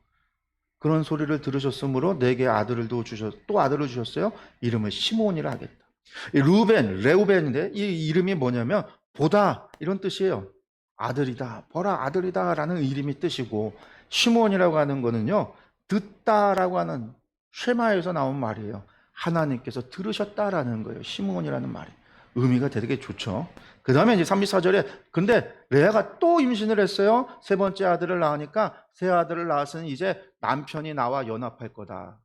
그런 소리를 들으셨으므로 내게 아들을 또 아들을 주셨어요. 이름을 시몬이라 하겠다. 레우벤인데 이 이름이 뭐냐면 보다 이런 뜻이에요. 아들이다, 보라 아들이다 라는 이름이 뜻이고 시몬이라고 하는 거는요 듣다라고 하는 쉐마에서 나온 말이에요. 하나님께서 들으셨다라는 거예요. 시몬이라는 말이 의미가 되게 좋죠. 그 다음에 이제 34절에 근데 레아가 또 임신을 했어요. 세 번째 아들을 낳으니까 새 아들을 낳았으니 이제 남편이 나와 연합할 거다.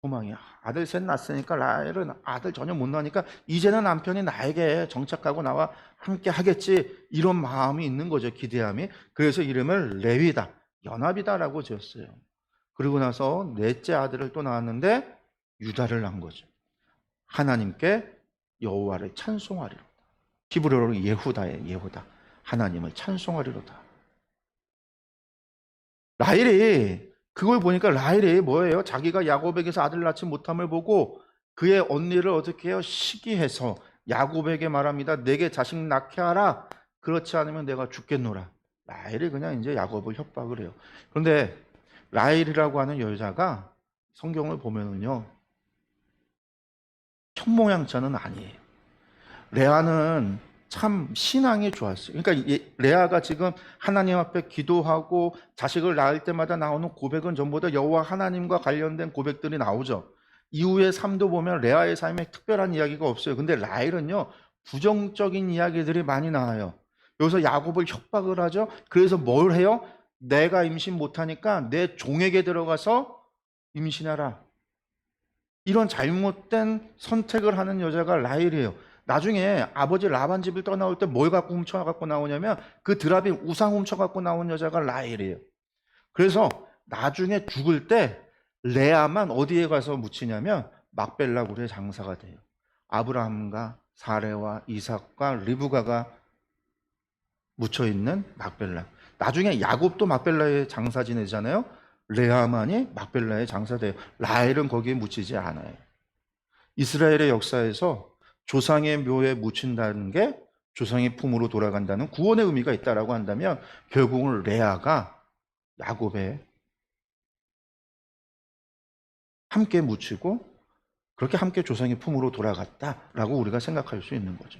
소망이야. 아들 셋 낳았으니까 라헬은 아들 전혀 못 낳으니까 이제는 남편이 나에게 정착하고 나와 함께 하겠지. 이런 마음이 있는 거죠. 기대함이. 그래서 이름을 레위다. 연합이다라고 지었어요. 그리고 나서 넷째 아들을 또 낳았는데 유다를 낳은 거죠. 하나님께 여호와를 찬송하리로다. 히브리어로 예후다예요. 예후다. 하나님을 찬송하리로다. 라헬이 그걸 보니까 라헬이 뭐예요? 자기가 야곱에게서 아들을 낳지 못함을 보고 그의 언니를 어떻게 해요? 시기해서 야곱에게 말합니다. 내게 자식 낳게 하라. 그렇지 않으면 내가 죽겠노라. 라헬이 그냥 이제 야곱을 협박을 해요. 그런데 라헬이라고 하는 여자가 성경을 보면은요 현모양처는 아니에요. 레아는 참 신앙이 좋았어요. 그러니까 레아가 지금 하나님 앞에 기도하고 자식을 낳을 때마다 나오는 고백은 전부 다 여호와 하나님과 관련된 고백들이 나오죠. 이후의 삶도 보면 레아의 삶에 특별한 이야기가 없어요. 근데 라헬은요 부정적인 이야기들이 많이 나와요. 여기서 야곱을 협박을 하죠. 그래서 뭘 해요? 내가 임신 못하니까 내 종에게 들어가서 임신하라. 이런 잘못된 선택을 하는 여자가 라헬이에요. 나중에 아버지 라반 집을 떠나올 때 뭘 갖고 훔쳐갖고 나오냐면 그 드라빔 우상 훔쳐갖고 나온 여자가 라헬이에요. 그래서 나중에 죽을 때 레아만 어디에 가서 묻히냐면 막벨라 굴의 장사가 돼요. 아브라함과 사레와 이삭과 리브가가 묻혀있는 막벨라. 나중에 야곱도 막벨라의 장사 지내잖아요. 레아만이 막벨라의 장사돼요. 라헬은 거기에 묻히지 않아요. 이스라엘의 역사에서 조상의 묘에 묻힌다는 게 조상의 품으로 돌아간다는 구원의 의미가 있다라고 한다면 결국은 레아가 야곱에 함께 묻히고 그렇게 함께 조상의 품으로 돌아갔다라고 우리가 생각할 수 있는 거죠.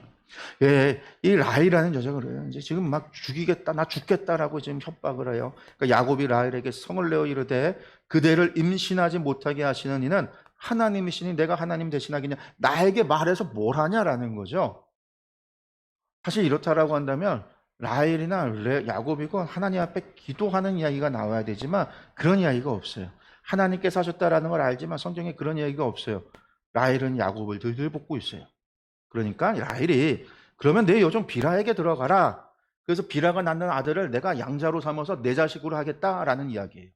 예, 이 라헬이라는 여자가 그래요. 이제 지금 막 죽이겠다, 나 죽겠다라고 지금 협박을 해요. 그러니까 야곱이 라헬에게 성을 내어 이르되 그대를 임신하지 못하게 하시는 이는 하나님이시니 내가 하나님 대신하겠냐. 나에게 말해서 뭘 하냐라는 거죠. 사실 이렇다라고 한다면 라헬이나 야곱이고 하나님 앞에 기도하는 이야기가 나와야 되지만 그런 이야기가 없어요. 하나님께서 하셨다라는 걸 알지만 성경에 그런 이야기가 없어요. 라헬은 야곱을 들들 볶고 있어요. 그러니까 라헬이 그러면 내 여종 빌하에게 들어가라. 그래서 빌하가 낳는 아들을 내가 양자로 삼아서 내 자식으로 하겠다라는 이야기예요.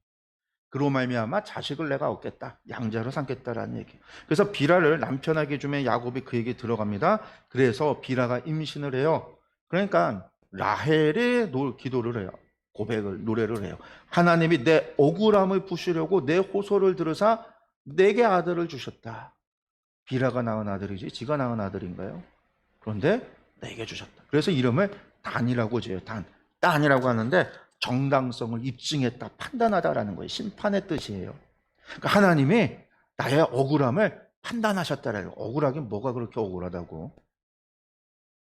그로 말미암아 자식을 내가 얻겠다. 양자로 삼겠다라는 얘기. 그래서 빌하를 남편에게 주면 야곱이 그에게 들어갑니다. 그래서 빌하가 임신을 해요. 그러니까 라헬이 기도를 해요. 고백을 노래를 해요. 하나님이 내 억울함을 푸시려고 내 호소를 들으사 내게 아들을 주셨다. 빌하가 낳은 아들이지 지가 낳은 아들인가요? 그런데 내게 주셨다. 그래서 이름을 단이라고 지어요. 단이라고 하는데 정당성을 입증했다, 판단하다라는 거예요. 심판의 뜻이에요. 그러니까 하나님이 나의 억울함을 판단하셨다라는 거예요. 억울하긴 뭐가 그렇게 억울하다고.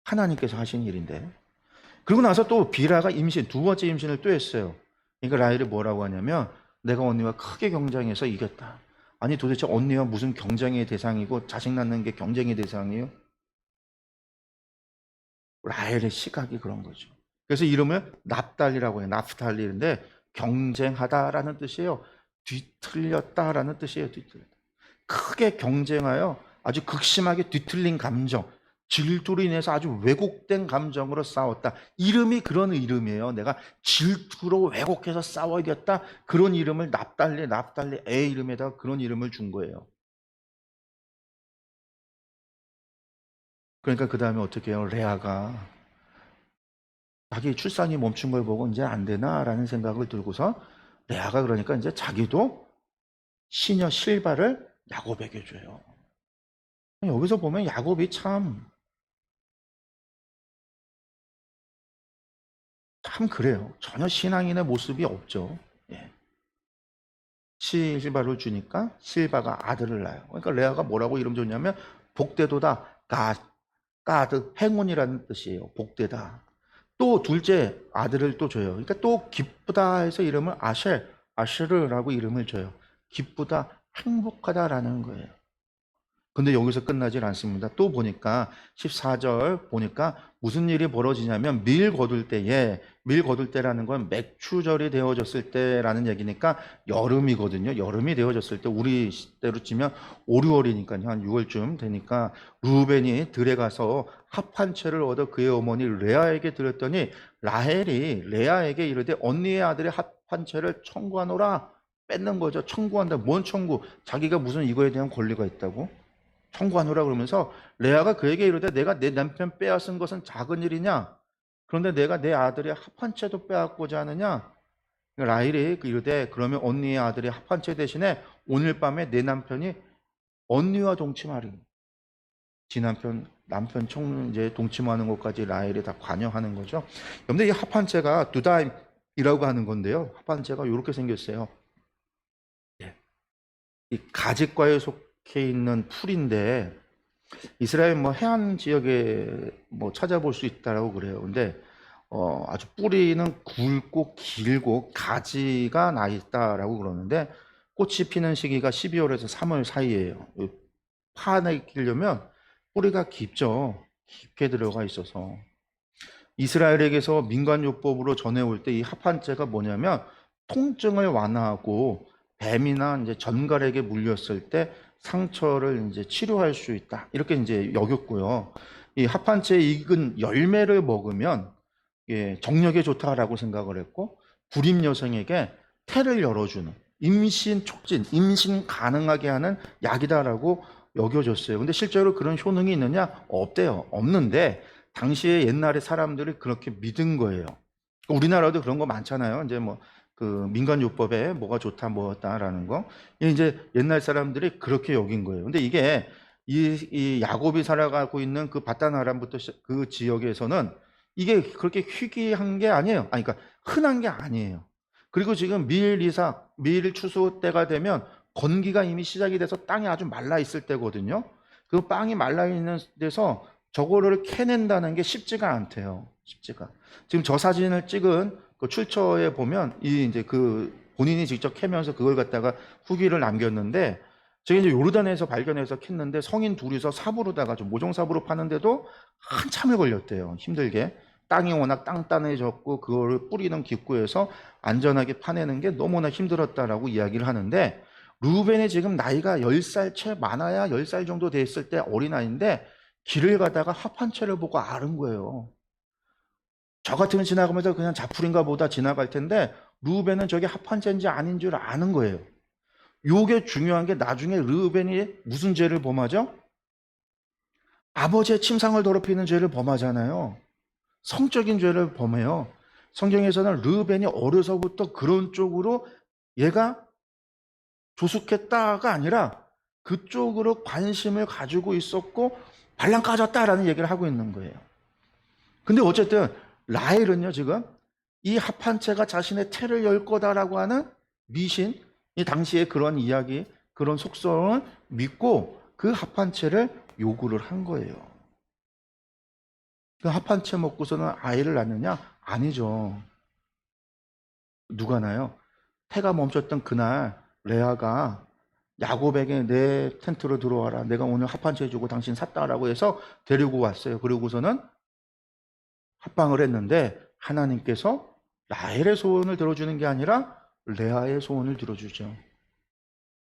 하나님께서 하신 일인데. 그리고 나서 또 빌하가 두 번째 임신을 또 했어요. 그러니까 라헬이 뭐라고 하냐면 내가 언니와 크게 경쟁해서 이겼다. 아니 도대체 언니와 무슨 경쟁의 대상이고 자식 낳는 게 경쟁의 대상이에요? 라헬의 시각이 그런 거죠. 그래서 이름을 납달리라고 해요. 나프탈리인데 경쟁하다라는 뜻이에요. 뒤틀렸다라는 뜻이에요. 뒤틀렸다. 크게 경쟁하여 아주 극심하게 뒤틀린 감정, 질투로 인해서 아주 왜곡된 감정으로 싸웠다. 이름이 그런 이름이에요. 내가 질투로 왜곡해서 싸워 이겼다. 그런 이름을 납달리 애 이름에다가 그런 이름을 준 거예요. 그러니까 그 다음에 어떻게 해요? 레아가 자기 출산이 멈춘 걸 보고 이제 안 되나라는 생각을 들고서 레아가 그러니까 이제 자기도 시녀 실바를 야곱에게 줘요. 여기서 보면 야곱이 참 그래요. 전혀 신앙인의 모습이 없죠. 예. 실바를 주니까 실바가 아들을 낳아요. 그러니까 레아가 뭐라고 이름 줬냐면 복되도다, 가드, 행운이라는 뜻이에요. 복되다. 또 둘째 아들을 또 줘요. 그러니까 또 기쁘다 해서 이름을 아쉐르라고 이름을 줘요. 기쁘다, 행복하다라는 거예요. 근데 여기서 끝나질 않습니다. 또 보니까 14절 보니까 무슨 일이 벌어지냐면 밀 거둘 때라는 건 맥추절이 되어졌을 때라는 얘기니까 여름이거든요. 여름이 되어졌을 때 우리 때로 치면 5, 6월이니까요. 한 6월쯤 되니까 루벤이 들에 가서 합 한 채를 얻어 그의 어머니 레아에게 드렸더니 라헬이 레아에게 이르되 언니의 아들의 합 한 채를 청구하노라. 뺏는 거죠. 청구한다. 뭔 청구? 자기가 무슨 이거에 대한 권리가 있다고? 청구하노라 그러면서 레아가 그에게 이르되 내가 내 남편 빼앗은 것은 작은 일이냐? 그런데 내가 내 아들의 합한 채도 빼앗고자 하느냐? 라헬이 이르되 그러면 언니의 아들의 합한 채 대신에 오늘 밤에 내 남편이 언니와 동침하리. 지 남편 이제 동침하는 것까지 라헬이 다 관여하는 거죠. 그런데 이 합한 채가 두다임이라고 하는 건데요. 합한 채가 이렇게 생겼어요. 이 가지과에 속해 있는 풀인데 이스라엘 해안 지역에 찾아볼 수 있다라고 그래요. 근데 아주 뿌리는 굵고 길고 가지가 나 있다라고 그러는데 꽃이 피는 시기가 12월에서 3월 사이예요. 파내기려면 뿌리가 깊게 들어가 있어서 이스라엘에게서 민간요법으로 전해올 때 이 합한채가 뭐냐면 통증을 완화하고 뱀이나 이제 전갈에게 물렸을 때 상처를 이제 치료할 수 있다. 이렇게 이제 여겼고요. 이 합한채에 익은 열매를 먹으면 정력에 좋다라고 생각을 했고 불임 여성에게 태를 열어주는 임신 촉진, 임신 가능하게 하는 약이다라고 여겨졌어요. 근데 실제로 그런 효능이 있느냐? 없대요. 없는데 당시에 옛날에 사람들이 그렇게 믿은 거예요. 우리나라도 그런 거 많잖아요. 이제 그 민간요법에 뭐가 좋다 뭐였다라는 거. 이제 옛날 사람들이 그렇게 여긴 거예요. 근데 이게 이 야곱이 살아가고 있는 그 바단 아람부터 그 지역에서는 이게 그렇게 희귀한 게 아니에요. 그러니까 흔한 게 아니에요. 그리고 지금 밀 추수 때가 되면 건기가 이미 시작이 돼서 땅이 아주 말라 있을 때거든요. 그 땅이 말라 있는 데서 저거를 캐낸다는 게 쉽지가 않대요. 쉽지가. 지금 저 사진을 찍은 그 출처에 보면 이제 그 본인이 직접 캐면서 그걸 갖다가 후기를 남겼는데 제가 이제 요르단에서 발견해서 캤는데 성인 둘이서 삽으로다가 좀 모종삽으로 파는데도 한참을 걸렸대요. 힘들게. 땅이 워낙 땅단해졌고 그거를 뿌리는 기구에서 안전하게 파내는 게 너무나 힘들었다라고 이야기를 하는데 루벤이 지금 나이가 10살 채 많아야 10살 정도 됐을 때 어린아이인데 길을 가다가 합판체를 보고 아는 거예요. 저 같으면 지나가면서 그냥 자풀인가 보다 지나갈 텐데 르우벤은 저게 합판체인지 아닌 줄 아는 거예요. 요게 중요한 게 나중에 르우벤이 무슨 죄를 범하죠? 아버지의 침상을 더럽히는 죄를 범하잖아요. 성적인 죄를 범해요. 성경에서는 르우벤이 어려서부터 그런 쪽으로 얘가 조숙했다가 아니라 그쪽으로 관심을 가지고 있었고 발랑 까졌다라는 얘기를 하고 있는 거예요. 근데 어쨌든 라헬은요, 지금 이 합한체가 자신의 태를 열 거다라고 하는 미신, 이 당시에 그런 이야기, 그런 속성을 믿고 그 합한체를 요구를 한 거예요. 그 합한체 먹고서는 아이를 낳느냐? 아니죠. 누가 나요? 태가 멈췄던 그날 레아가 야곱에게 내 텐트로 들어와라. 내가 오늘 합한체 주고 당신 샀다라고 해서 데리고 왔어요. 그러고서는 합방을 했는데 하나님께서 라헬의 소원을 들어주는 게 아니라 레아의 소원을 들어주죠.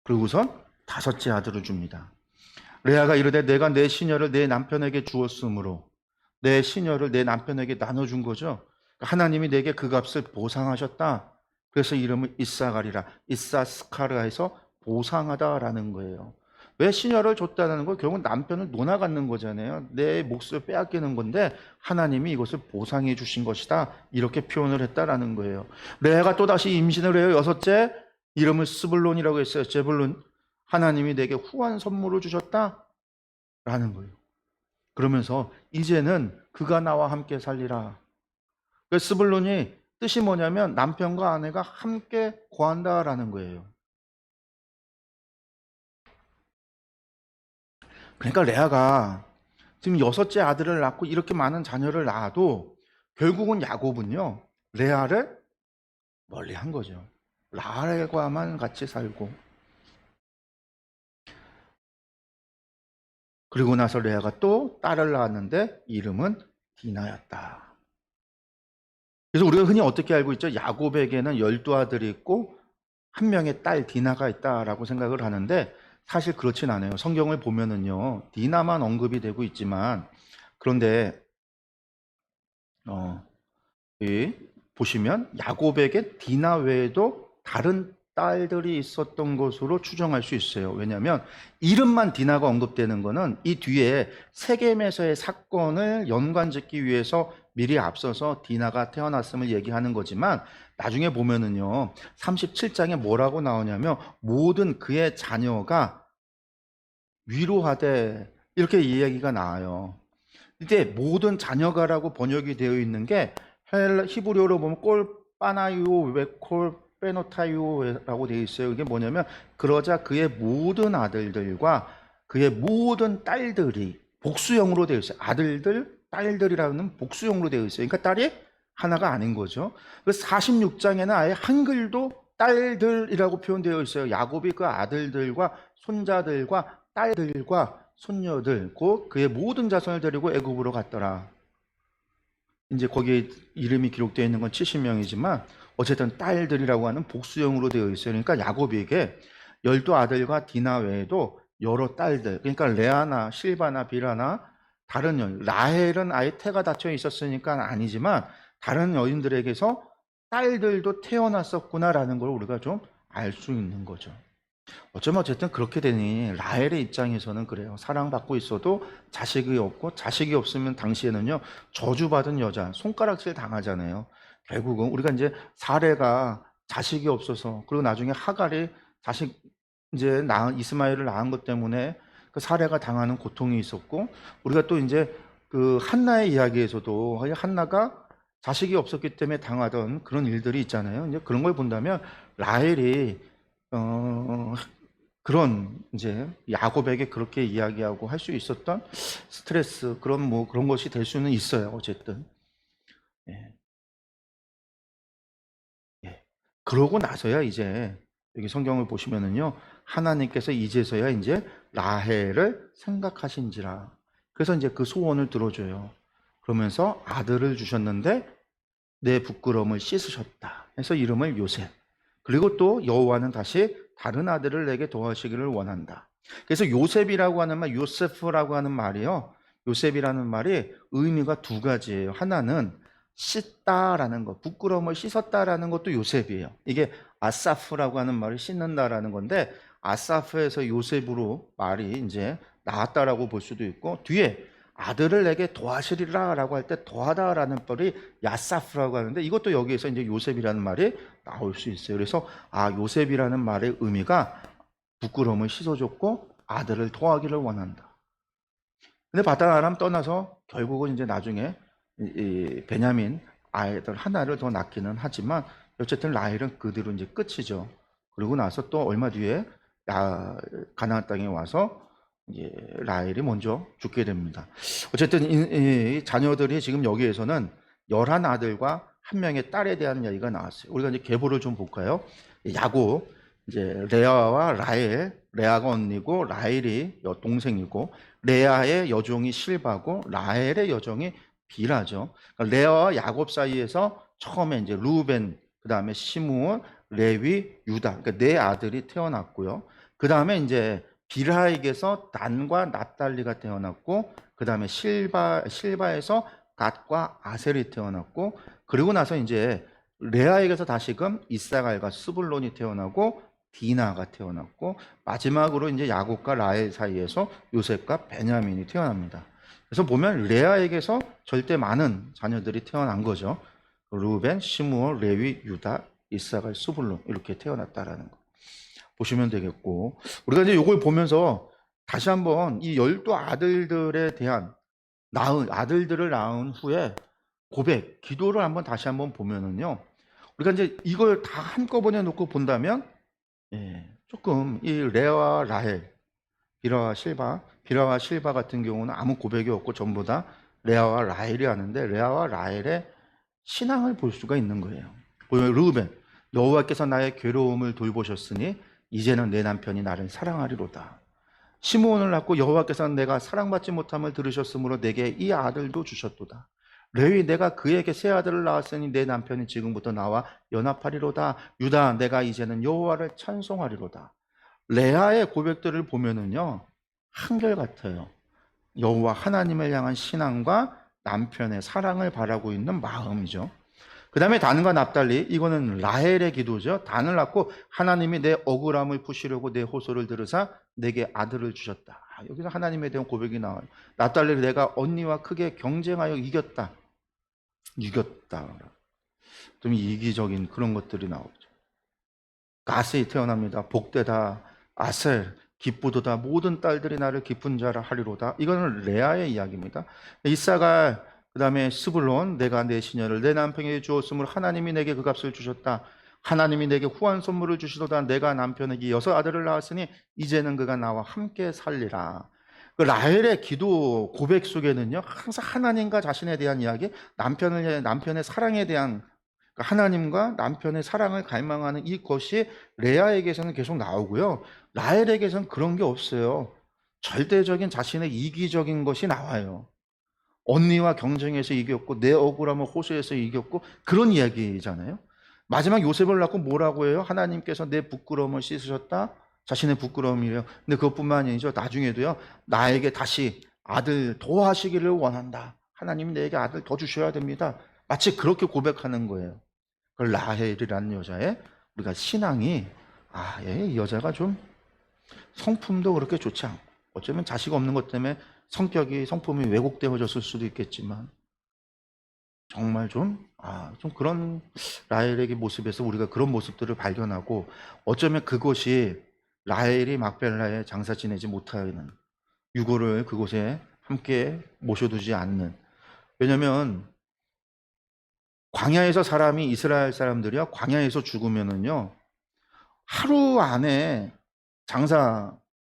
그리고선 다섯째 아들을 줍니다. 레아가 이르되 내가 내 시녀를 내 남편에게 주었으므로 내 시녀를 내 남편에게 나눠준 거죠. 하나님이 내게 그 값을 보상하셨다. 그래서 이름을 이사가리라, 이사스카르아에서 보상하다라는 거예요. 왜 시녀를 줬다는 거? 결국 남편을 논아갖는 거잖아요. 내 몫을 빼앗기는 건데 하나님이 이것을 보상해 주신 것이다. 이렇게 표현을 했다라는 거예요. 레아가 또다시 임신을 해요. 여섯째, 이름을 스불론이라고 했어요. 제불론. 하나님이 내게 후한 선물을 주셨다. 라는 거예요. 그러면서 이제는 그가 나와 함께 살리라. 스불론이 뜻이 뭐냐면 남편과 아내가 함께 거한다라는 거예요. 그러니까 레아가 지금 여섯째 아들을 낳고 이렇게 많은 자녀를 낳아도 결국은 야곱은요, 레아를 멀리 한 거죠. 라헬과만 같이 살고. 그리고 나서 레아가 또 딸을 낳았는데 이름은 디나였다. 그래서 우리가 흔히 어떻게 알고 있죠? 야곱에게는 12아들이 있고 한 명의 딸 디나가 있다라고 생각을 하는데 사실 그렇진 않아요. 성경을 보면은요, 디나만 언급이 되고 있지만 그런데 보시면 야곱에게 디나 외에도 다른 딸들이 있었던 것으로 추정할 수 있어요. 왜냐하면 이름만 디나가 언급되는 것은 이 뒤에 세겜에서의 사건을 연관짓기 위해서 미리 앞서서 디나가 태어났음을 얘기하는 거지만 나중에 보면은요 37장에 뭐라고 나오냐면 모든 그의 자녀가 위로하되 이렇게 이야기가 나와요. 이제 모든 자녀가라고 번역이 되어 있는 게 히브리어로 보면 꼴빠나요 웨콜 페노타요라고 되어 있어요. 이게 뭐냐면 그러자 그의 모든 아들들과 그의 모든 딸들이 복수형으로 되어 있어요. 아들들, 딸들이라는 복수형으로 되어 있어요. 그러니까 딸이 하나가 아닌 거죠. 그래서 46장에는 아예 한글도 딸들이라고 표현되어 있어요. 야곱이 그 아들들과 손자들과 딸들과 손녀들, 곧 그의 모든 자손을 데리고 애굽으로 갔더라. 이제 거기에 이름이 기록되어 있는 건 70명이지만 어쨌든 딸들이라고 하는 복수형으로 되어 있어요. 그러니까 야곱에게 12아들과 디나 외에도 여러 딸들, 그러니까 레아나 실바나 빌하나 다른 여인, 라헬은 아예 태가 닫혀 있었으니까 아니지만 다른 여인들에게서 딸들도 태어났었구나라는 걸 우리가 좀 알 수 있는 거죠. 어쩌면 어쨌든 그렇게 되니 라헬의 입장에서는 그래요. 사랑받고 있어도 자식이 없고 자식이 없으면 당시에는요 저주받은 여자, 손가락질 당하잖아요. 결국은 우리가 이제 사례가 자식이 없어서 그리고 나중에 하갈이 자식 이제 낳은 이스마엘을 낳은 것 때문에 그 사례가 당하는 고통이 있었고 우리가 또 이제 그 한나의 이야기에서도 한나가 자식이 없었기 때문에 당하던 그런 일들이 있잖아요. 이제 그런 걸 본다면 라헬이 그런 이제 야곱에게 그렇게 이야기하고 할 수 있었던 스트레스 그런 것이 될 수는 있어요. 어쨌든 예. 예. 그러고 나서야 이제 여기 성경을 보시면은요 하나님께서 이제서야 이제 라헬을 생각하신지라. 그래서 이제 그 소원을 들어줘요. 그러면서 아들을 주셨는데 내 부끄러움을 씻으셨다. 해서 이름을 요셉. 그리고 또 여호와는 다시 다른 아들을 내게 더하시기를 원한다. 그래서 요셉이라고 하는 말, 요세프라고 하는 말이요. 요셉이라는 말이 의미가 두 가지예요. 하나는 씻다라는 것, 부끄러움을 씻었다라는 것도 요셉이에요. 이게 아사프라고 하는 말이 씻는다라는 건데, 아사프에서 요셉으로 말이 이제 나왔다라고 볼 수도 있고, 뒤에 아들을 내게 도하시리라라고 할 때 도하다라는 말이 야사프라고 하는데, 이것도 여기에서 이제 요셉이라는 말이 나올 수 있어요. 그래서 요셉이라는 말의 의미가 부끄러움을 씻어줬고 아들을 도하기를 원한다. 근데 바단 아람 떠나서 결국은 이제 나중에 이 베냐민 아이들 하나를 더 낳기는 하지만 어쨌든 라헬은 그대로 이제 끝이죠. 그러고 나서 또 얼마 뒤에 가나안 땅에 와서 이제 라헬이 먼저 죽게 됩니다. 어쨌든 이 자녀들이 지금 여기에서는 11아들과 한 명의 딸에 대한 이야기가 나왔어요. 우리가 이제 계보를 좀 볼까요? 야곱, 이제 레아와 라헬, 레아가 언니고 라헬이 동생이고, 레아의 여종이 실바고 라헬의 여종이 빌하죠. 그러니까 레아와 야곱 사이에서 처음에 이제 루벤, 그 다음에 시므온, 레위, 유다, 그러니까 네 아들이 태어났고요. 그 다음에 이제 빌하에게서 단과 납달리가 태어났고, 그 다음에 실바에서 갓과 아셀이 태어났고, 그리고 나서 이제 레아에게서 다시금 이사갈과 스불론이 태어나고 디나가 태어났고, 마지막으로 이제 야곱과 라헬 사이에서 요셉과 베냐민이 태어납니다. 그래서 보면 레아에게서 절대 많은 자녀들이 태어난 거죠. 루벤, 시므온, 레위, 유다, 이사갈, 스불론 이렇게 태어났다라는 거 보시면 되겠고, 우리가 이제 이걸 보면서 다시 한번 이 12아들들에 대한 아들들을 낳은 후에 고백, 기도를 다시 한번 보면은요, 우리가 이제 이걸 다 한꺼번에 놓고 본다면 조금 이 레아와 라헬, 비라와 실바 같은 경우는 아무 고백이 없고 전부 다 레아와 라헬이 하는데, 레아와 라헬의 신앙을 볼 수가 있는 거예요. 보면 르우벤, 여호와께서 나의 괴로움을 돌보셨으니 이제는 내 남편이 나를 사랑하리로다. 시므온을 낳고 여호와께서는 내가 사랑받지 못함을 들으셨으므로 내게 이 아들도 주셨도다. 레위, 내가 그에게 새 아들을 낳았으니 내 남편이 지금부터 나와 연합하리로다. 유다, 내가 이제는 여호와를 찬송하리로다. 레아의 고백들을 보면은요, 한결같아요. 여호와 하나님을 향한 신앙과 남편의 사랑을 바라고 있는 마음이죠. 그 다음에 단과 납달리, 이거는 라헬의 기도죠. 단을 낳고 하나님이 내 억울함을 푸시려고 내 호소를 들으사 내게 아들을 주셨다. 여기서 하나님에 대한 고백이 나와요. 납달리, 내가 언니와 크게 경쟁하여 이겼다. 좀 이기적인 그런 것들이 나오죠. 가스이 태어납니다. 복되다. 아셀, 기쁘도다. 모든 딸들이 나를 기쁜 자라 하리로다. 이거는 레아의 이야기입니다. 이사갈, 그 다음에 스불론, 내가 내 시녀를 내 남편에게 주었으므로 하나님이 내게 그 값을 주셨다. 하나님이 내게 후한 선물을 주시도다. 내가 남편에게 6아들을 낳았으니 이제는 그가 나와 함께 살리라. 그 라헬의 기도 고백 속에는요, 항상 하나님과 자신에 대한 이야기, 남편의 사랑에 대한, 하나님과 남편의 사랑을 갈망하는 이것이 레아에게서는 계속 나오고요. 라헬에게서는 그런 게 없어요. 절대적인 자신의 이기적인 것이 나와요. 언니와 경쟁해서 이겼고 내 억울함을 호소해서 이겼고, 그런 이야기잖아요. 마지막 요셉을 낳고 뭐라고 해요? 하나님께서 내 부끄러움을 씻으셨다. 자신의 부끄러움이래요. 근데 그것뿐만 아니죠. 나중에도요, 나에게 다시 아들 더 하시기를 원한다. 하나님이 내게 아들 더 주셔야 됩니다. 마치 그렇게 고백하는 거예요. 그 라헬이라는 여자의 우리가 신앙이, 이 여자가 좀 성품도 그렇게 좋지 않고, 어쩌면 자식 없는 것 때문에 성품이 왜곡되어졌을 수도 있겠지만, 정말 좀 그런 라헬의 모습에서 우리가 그런 모습들을 발견하고, 어쩌면 그것이 라헬이 막벨라에 장사 지내지 못하는, 유고를 그곳에 함께 모셔두지 않는, 왜냐면 광야에서 이스라엘 사람들이요, 광야에서 죽으면은요, 하루 안에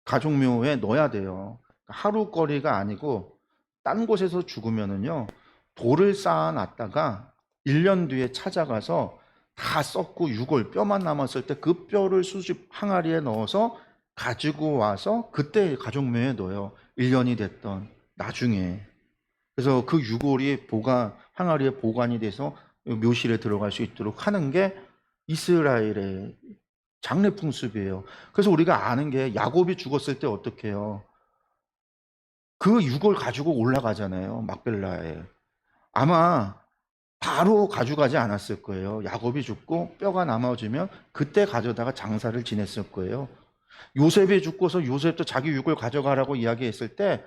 가족묘에 넣어야 돼요. 하루 거리가 아니고, 딴 곳에서 죽으면은요, 돌을 쌓아놨다가 1년 뒤에 찾아가서 다 썩고 유골, 뼈만 남았을 때 그 뼈를 수집 항아리에 넣어서 가지고 와서 그때 가족묘에 넣어요. 1년이 됐던 나중에. 그래서 그 유골이 항아리에 보관이 돼서 묘실에 들어갈 수 있도록 하는 게 이스라엘의 장례 풍습이에요. 그래서 우리가 아는 게, 야곱이 죽었을 때 어떻게 해요? 그 유골 가지고 올라가잖아요. 막벨라에. 아마 바로 가져가지 않았을 거예요. 야곱이 죽고 뼈가 남아지면 그때 가져다가 장사를 지냈을 거예요. 요셉이 죽고서 요셉도 자기 유골 가져가라고 이야기했을 때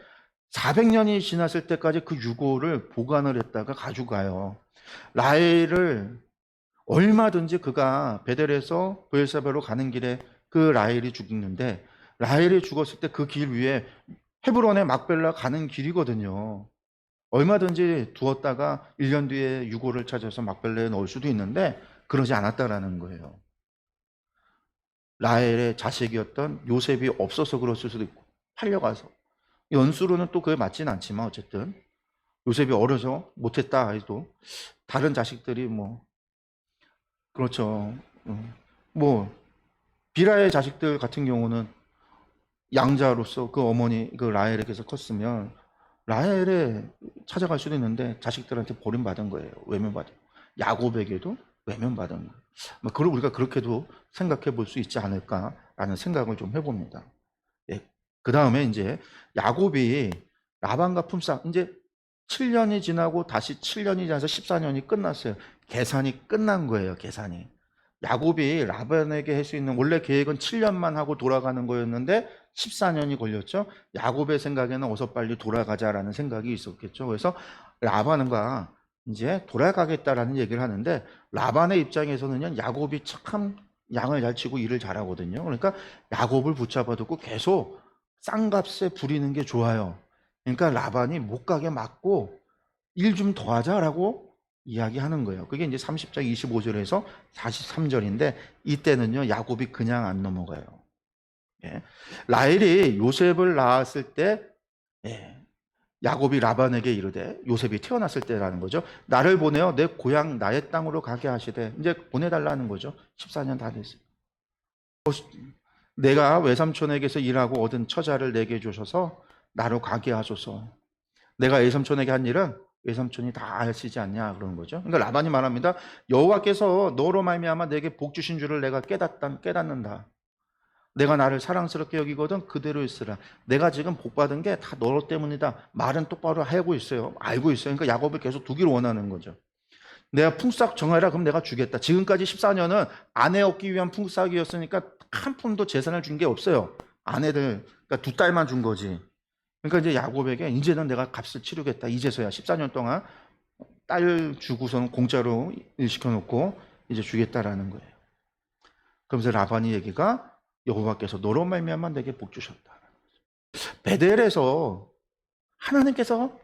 400년이 지났을 때까지 그 유골을 보관을 했다가 가져가요. 라헬을 얼마든지 그가 베델에서 브엘사바로 가는 길에 그 라헬이 죽는데, 라헬이 죽었을 때 그 길 위에 헤브론의 막벨라 가는 길이거든요. 얼마든지 두었다가 1년 뒤에 유골을 찾아서 막벨라에 넣을 수도 있는데 그러지 않았다라는 거예요. 라헬의 자식이었던 요셉이 없어서 그랬을 수도 있고, 팔려가서. 연수로는 또 그게 맞진 않지만 어쨌든 요셉이 어려서 못했다 해도 다른 자식들이 뭐 그렇죠. 뭐 비라의 자식들 같은 경우는 양자로서 그 어머니 그 라헬에게서 컸으면 라헬에 찾아갈 수도 있는데 자식들한테 버림받은 거예요. 외면받은. 야곱에게도 외면받은 거예요. 그걸 우리가 그렇게도 생각해 볼 수 있지 않을까라는 생각을 좀 해봅니다. 예. 그 다음에 이제 야곱이 라반과 품삯, 이제 7년이 지나고 다시 7년이 지나서 14년이 끝났어요. 계산이 끝난 거예요. 계산이. 야곱이 라반에게 할 수 있는 원래 계획은 7년만 하고 돌아가는 거였는데 14년이 걸렸죠. 야곱의 생각에는 어서 빨리 돌아가자라는 생각이 있었겠죠. 그래서 라반과 이제 돌아가겠다라는 얘기를 하는데, 라반의 입장에서는요, 야곱이 참 양을 잘 치고 일을 잘하거든요. 그러니까 야곱을 붙잡아두고 계속 쌍값에 부리는 게 좋아요. 그러니까 라반이 못 가게 막고 일 좀 더 하자라고 이야기하는 거예요. 그게 이제 30장 25절에서 43절인데 이때는요, 야곱이 그냥 안 넘어가요. 예. 라헬이 요셉을 낳았을 때, 예, 야곱이 라반에게 이르되, 요셉이 태어났을 때라는 거죠. 나를 보내어 내 고향 나의 땅으로 가게 하시되, 이제 보내달라는 거죠. 14년 다 됐어요. 내가 외삼촌에게서 일하고 얻은 처자를 내게 주셔서 나로 가게 하소서. 내가 외삼촌에게 한 일은 외삼촌이 다 아시지 않냐 그러는 거죠. 그러니까 라반이 말합니다. 여호와께서 너로 말미암아 내게 복 주신 줄을 내가 깨닫는다. 내가 나를 사랑스럽게 여기거든 그대로 있으라. 내가 지금 복 받은 게 다 너 때문이다. 말은 똑바로 하고 있어요. 알고 있어요. 그러니까 야곱을 계속 두기를 원하는 거죠. 내가 품삯 정하라. 그럼 내가 주겠다. 지금까지 14년은 아내 얻기 위한 품삯이었으니까 한 푼도 재산을 준 게 없어요. 아내들, 그러니까 2딸만 준 거지. 그러니까 이제 야곱에게 이제는 내가 값을 치르겠다. 이제서야 14년 동안 딸 주고서는 공짜로 일 시켜놓고 이제 주겠다라는 거예요. 그러면서 라반이 얘기가 여호와께서 너로 말미암아 내게 복 주셨다. 베델에서 하나님께서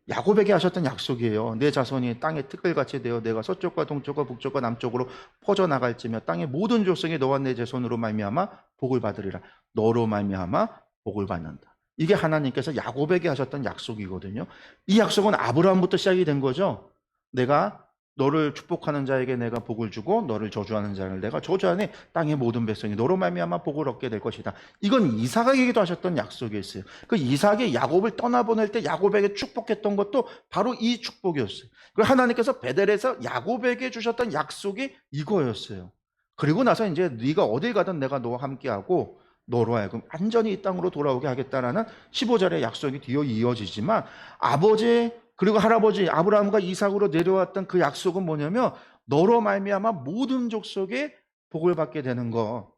야곱에게 하셨던 약속이에요. 내 자손이 땅의 특별같이 되어 내가 서쪽과 동쪽과 북쪽과 남쪽으로 퍼져나갈지며 땅의 모든 족속이 너와 내 자손으로 말미암아 복을 받으리라. 너로 말미암아 복을 받는다. 이게 하나님께서 야곱에게 하셨던 약속이거든요. 이 약속은 아브라함부터 시작이 된 거죠. 내가 너를 축복하는 자에게 내가 복을 주고 너를 저주하는 자를 내가 저주하니 땅의 모든 백성이 너로 말미암아 복을 얻게 될 것이다. 이건 이삭에게도 하셨던 약속이었어요. 그 이삭이 야곱을 떠나보낼 때 야곱에게 축복했던 것도 바로 이 축복이었어요. 그리고 하나님께서 베델에서 야곱에게 주셨던 약속이 이거였어요. 그리고 나서 이제 네가 어딜 가든 내가 너와 함께하고 너로 하여금 안전히 이 땅으로 돌아오게 하겠다라는 15절의 약속이 뒤어 이어지지만, 아버지 그리고 할아버지 아브라함과 이삭으로 내려왔던 그 약속은 뭐냐면 너로 말미암아 모든 족속이 복을 받게 되는 거.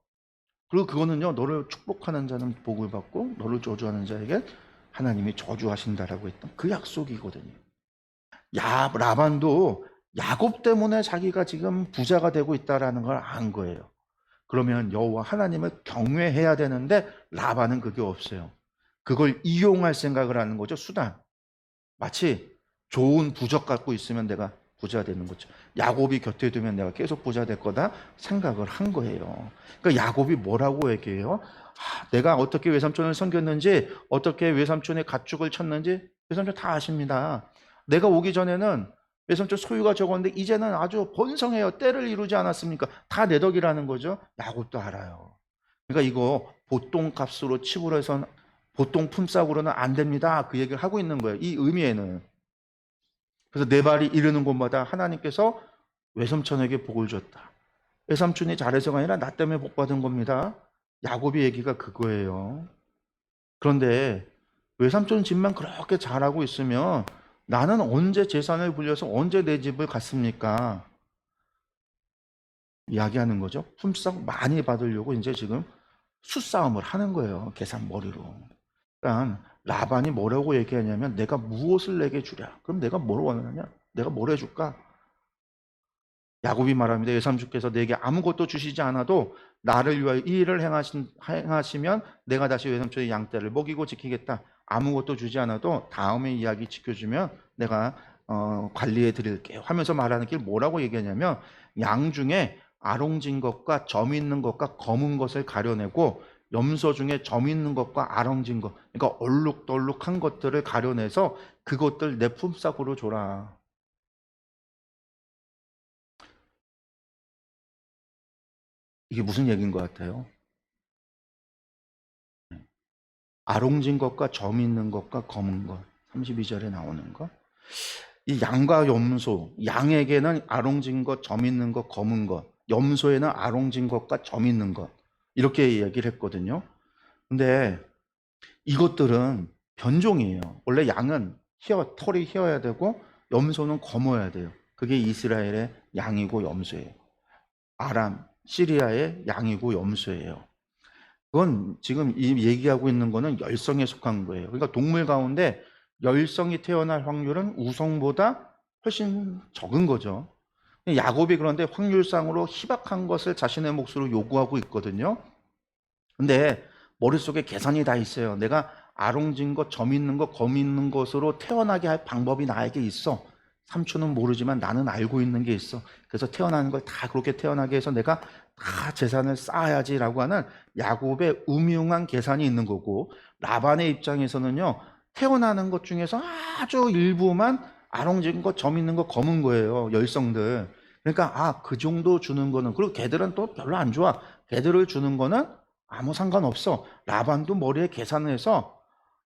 그리고 그거는요, 너를 축복하는 자는 복을 받고 너를 저주하는 자에게 하나님이 저주하신다라고 했던 그 약속이거든요. 라반도 야곱 때문에 자기가 지금 부자가 되고 있다라는 걸 안 거예요. 그러면 여호와 하나님을 경외해야 되는데 라반은 그게 없어요. 그걸 이용할 생각을 하는 거죠. 수단. 마치 좋은 부적 갖고 있으면 내가 부자 되는 거죠. 야곱이 곁에 두면 내가 계속 부자 될 거다 생각을 한 거예요. 그러니까 야곱이 뭐라고 얘기해요? 내가 어떻게 외삼촌을 섬겼는지, 어떻게 외삼촌의 가축을 쳤는지 외삼촌 다 아십니다. 내가 오기 전에는 외삼촌 소유가 적었는데 이제는 아주 번성해요. 때를 이루지 않았습니까? 다 내 덕이라는 거죠. 야곱도 알아요. 그러니까 이거 보통 값으로 치부해서는, 보통 품삯으로는 안 됩니다. 그 얘기를 하고 있는 거예요. 이 의미에는. 그래서 내 발이 이르는 곳마다 하나님께서 외삼촌에게 복을 줬다. 외삼촌이 잘해서가 아니라 나 때문에 복 받은 겁니다. 야곱의 얘기가 그거예요. 그런데 외삼촌 집만 그렇게 잘하고 있으면 나는 언제 재산을 불려서 언제 내 집을 갖습니까? 이야기하는 거죠. 품삯 많이 받으려고 이제 지금 수싸움을 하는 거예요. 계산머리로. 그러니까 라반이 뭐라고 얘기하냐면 내가 무엇을 내게 주랴. 그럼 내가 뭘 원하냐? 내가 뭘 해줄까? 야곱이 말합니다. 외삼촌께서 내게 아무것도 주시지 않아도 나를 위하여 이 일을 행하시면 내가 다시 외삼촌의 양떼를 먹이고 지키겠다. 아무것도 주지 않아도 다음의 이야기 지켜주면 내가 관리해 드릴게요 하면서 말하는 게 뭐라고 얘기하냐면 양 중에 아롱진 것과 점 있는 것과 검은 것을 가려내고 염소 중에 점 있는 것과 아롱진 것, 그러니까 얼룩덜룩한 것들을 가려내서 그것들 내 품삯으로 줘라. 이게 무슨 얘기인 것 같아요? 아롱진 것과 점 있는 것과 검은 것. 32절에 나오는 것. 이 양과 염소, 양에게는 아롱진 것, 점 있는 것, 검은 것. 염소에는 아롱진 것과 점 있는 것. 이렇게 얘기를 했거든요. 근데 이것들은 변종이에요. 원래 양은 털이 휘어야 되고 염소는 검어야 돼요. 그게 이스라엘의 양이고 염소예요. 아람, 시리아의 양이고 염소예요. 그건 지금 이 얘기하고 있는 거는 열성에 속한 거예요. 그러니까 동물 가운데 열성이 태어날 확률은 우성보다 훨씬 적은 거죠. 야곱이 그런데 확률상으로 희박한 것을 자신의 몫으로 요구하고 있거든요. 근데 머릿속에 계산이 다 있어요. 내가 아롱진 것, 점 있는 것, 검 있는 것으로 태어나게 할 방법이 나에게 있어. 삼촌은 모르지만 나는 알고 있는 게 있어. 그래서 태어나는 걸 다 그렇게 태어나게 해서 내가 다 재산을 쌓아야지라고 하는 야곱의 음흉한 계산이 있는 거고, 라반의 입장에서는요, 태어나는 것 중에서 아주 일부만 아롱진 것, 점 있는 거, 검은 거예요. 열성들. 그러니까 그 정도 주는 거는, 그리고 걔들은 또 별로 안 좋아. 걔들을 주는 거는 아무 상관없어. 라반도 머리에 계산을 해서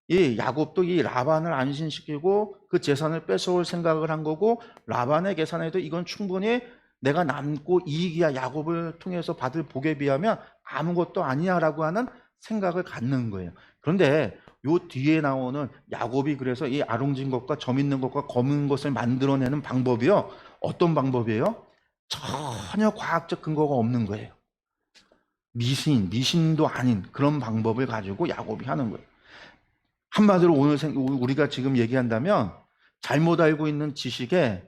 이 야곱도 이 라반을 안심시키고 그 재산을 뺏어올 생각을 한 거고, 라반의 계산에도 이건 충분히 내가 남고 이익이야, 야곱을 통해서 받을 복에 비하면 아무것도 아니야 라고 하는 생각을 갖는 거예요. 그런데 요 뒤에 나오는 야곱이 그래서 이 아롱진 것과 점 있는 것과 검은 것을 만들어내는 방법이요, 어떤 방법이에요? 전혀 과학적 근거가 없는 거예요. 미신도 아닌 그런 방법을 가지고 야곱이 하는 거예요. 한마디로 오늘 우리가 지금 얘기한다면 잘못 알고 있는 지식에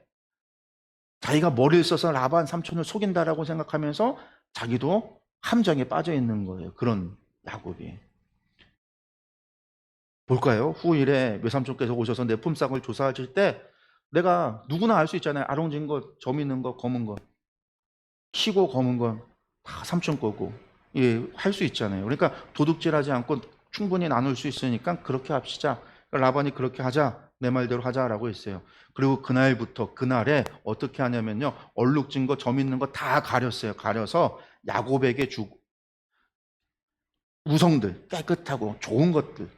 자기가 머리를 써서 라반 삼촌을 속인다라고 생각하면서 자기도 함정에 빠져 있는 거예요. 그런 야곱이. 볼까요? 후일에 외삼촌께서 오셔서 내 품삯을 조사하실 때 내가 누구나 알 수 있잖아요. 아롱진 것, 점 있는 것, 검은 것, 희고 검은 건 다 삼촌 거고, 예, 할 수 있잖아요. 그러니까 도둑질하지 않고 충분히 나눌 수 있으니까 그렇게 합시다. 그러니까 라반이 그렇게 하자, 내 말대로 하자라고 했어요. 그리고 그날부터 그날에 어떻게 하냐면요, 얼룩진 거, 점 있는 거 다 가렸어요. 가려서 야곱에게 주고, 우성들, 깨끗하고 좋은 것들,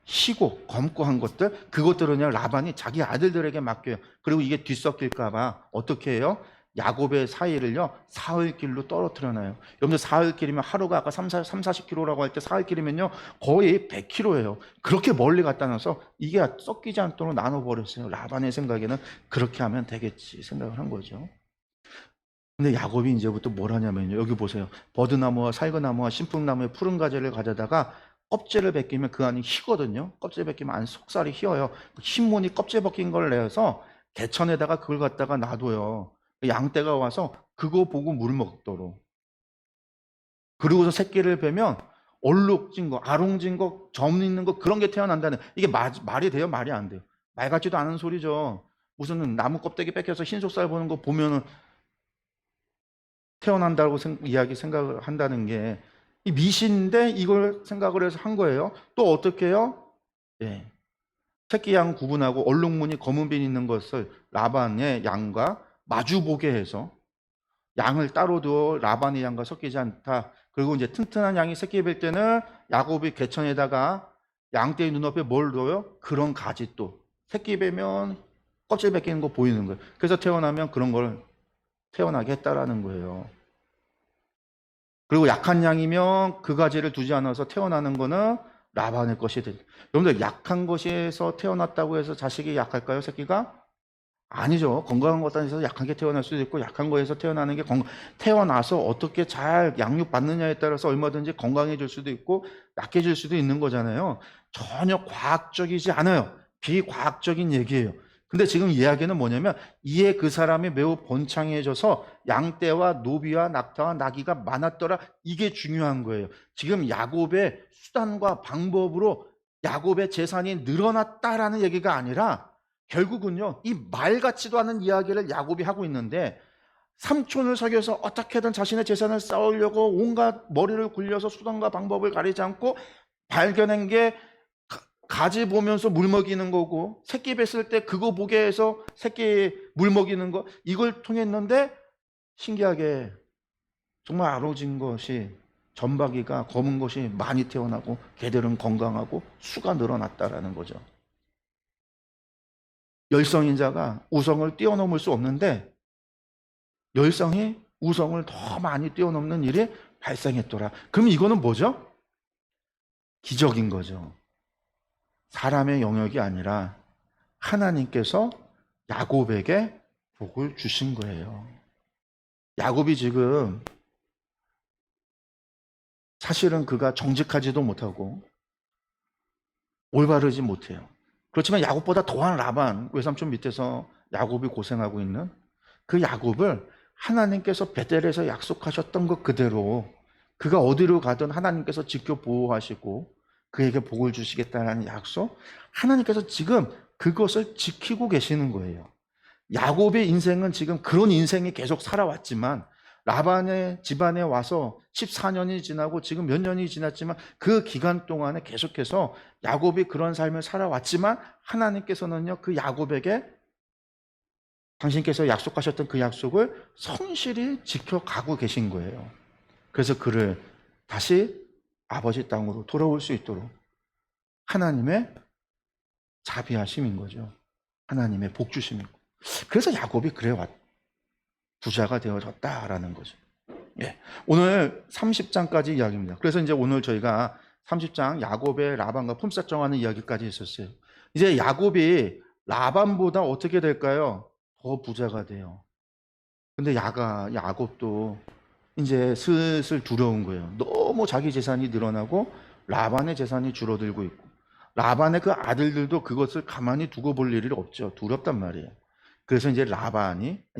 희고 검고 한 것들, 그것들은 그냥 라반이 자기 아들들에게 맡겨요. 그리고 이게 뒤섞일까봐 어떻게 해요? 야곱의 사이를요, 사흘길로 떨어뜨려놔요. 여러분들 사흘길이면 하루가 아까 40km라고 할 때 사흘길이면요 거의 100km예요. 그렇게 멀리 갖다 놔서 이게 섞이지 않도록 나눠버렸어요. 라반의 생각에는 그렇게 하면 되겠지 생각을 한 거죠. 근데 야곱이 이제부터 뭘 하냐면요, 여기 보세요. 버드나무와 살그나무와 신풍나무의 푸른 가지를 가져다가 껍질을 벗기면 그 안이 희거든요. 껍질 벗기면 안 속살이 휘어요. 흰무늬 껍질 벗긴 걸 내서 개천에다가 그걸 갖다가 놔둬요. 양떼가 와서 그거 보고 물 먹도록. 그리고서 새끼를 베면 얼룩진 거, 아롱진 거, 점 있는 거, 그런 게 태어난다는, 이게 말이 돼요? 말이 안 돼요? 말 같지도 않은 소리죠. 무슨 나무 껍데기 뺏겨서 흰속살 보는 거 보면은 태어난다고 생각을 한다는 게 이 미신인데 이걸 생각을 해서 한 거예요. 또 어떻게 해요? 예. 새끼 양 구분하고 얼룩무늬 검은 빈 있는 것을 라반의 양과 마주보게 해서 양을 따로 두어 라반의 양과 섞이지 않다. 그리고 이제 튼튼한 양이 새끼 뵐 때는 야곱이 개천에다가 양떼의 눈앞에 뭘 둬요? 그런 가지, 또 새끼 뵈면 껍질 벗기는 거 보이는 거예요. 그래서 태어나면 그런 걸 태어나게 했다라는 거예요. 그리고 약한 양이면 그 가지를 두지 않아서 태어나는 거는 라반의 것이 되리라. 여러분들 약한 것에서 태어났다고 해서 자식이 약할까요? 새끼가? 아니죠. 건강한 것에서 약하게 태어날 수도 있고 약한 거에서 태어나는 게 태어나서 어떻게 잘 양육받느냐에 따라서 얼마든지 건강해질 수도 있고 약해질 수도 있는 거잖아요. 전혀 과학적이지 않아요. 비과학적인 얘기예요. 근데 지금 이야기는 뭐냐면 이에 그 사람이 매우 번창해져서 양떼와 노비와 낙타와 나귀가 많았더라. 이게 중요한 거예요. 지금 야곱의 수단과 방법으로 야곱의 재산이 늘어났다라는 얘기가 아니라 결국은요, 이 말 같지도 않은 이야기를 야곱이 하고 있는데 삼촌을 속여서 어떻게든 자신의 재산을 쌓으려고 온갖 머리를 굴려서 수단과 방법을 가리지 않고 발견한 게 가지 보면서 물 먹이는 거고 새끼 뵀을 때 그거 보게 해서 새끼 물 먹이는 거 이걸 통했는데 신기하게 정말 아로진 것이 점박이가 검은 것이 많이 태어나고 개들은 건강하고 수가 늘어났다라는 거죠. 열성인 자가 우성을 뛰어넘을 수 없는데 열성이 우성을 더 많이 뛰어넘는 일이 발생했더라. 그럼 이거는 뭐죠? 기적인 거죠. 사람의 영역이 아니라 하나님께서 야곱에게 복을 주신 거예요. 야곱이 지금 사실은 그가 정직하지도 못하고 올바르지 못해요. 그렇지만 야곱보다 더한 라반 외삼촌 밑에서 야곱이 고생하고 있는 그 야곱을 하나님께서 베델에서 약속하셨던 것 그대로 그가 어디로 가든 하나님께서 지켜 보호하시고 그에게 복을 주시겠다는 약속, 하나님께서 지금 그것을 지키고 계시는 거예요. 야곱의 인생은 지금 그런 인생이 계속 살아왔지만 라반의 집안에 와서 14년이 지나고 지금 몇 년이 지났지만 그 기간 동안에 계속해서 야곱이 그런 삶을 살아왔지만 하나님께서는요, 그 야곱에게 당신께서 약속하셨던 그 약속을 성실히 지켜가고 계신 거예요. 그래서 그를 다시 아버지 땅으로 돌아올 수 있도록 하나님의 자비하심인 거죠. 하나님의 복주심이고. 그래서 야곱이 그래 부자가 되어졌다라는 거죠. 예. 오늘 30장까지 이야기입니다. 그래서 이제 오늘 저희가 30장 야곱의 라반과 품삯 정하는 이야기까지 했었어요. 이제 야곱이 라반보다 어떻게 될까요? 더 부자가 돼요. 근데 야곱도 이제 슬슬 두려운 거예요. 너무 자기 재산이 늘어나고 라반의 재산이 줄어들고 있고 라반의 그 아들들도 그것을 가만히 두고 볼 일이 없죠. 두렵단 말이에요. 그래서 이제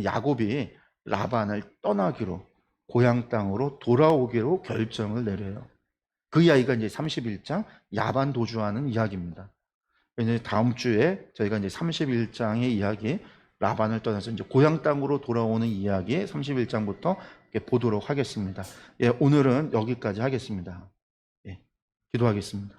야곱이 라반을 떠나기로 고향 땅으로 돌아오기로 결정을 내려요. 그 이야기가 이제 31장 야반 도주하는 이야기입니다. 이제 다음 주에 저희가 이제 31장의 이야기 라반을 떠나서 이제 고향 땅으로 돌아오는 이야기 31장부터 보도록 하겠습니다. 예, 오늘은 여기까지 하겠습니다. 예, 기도하겠습니다.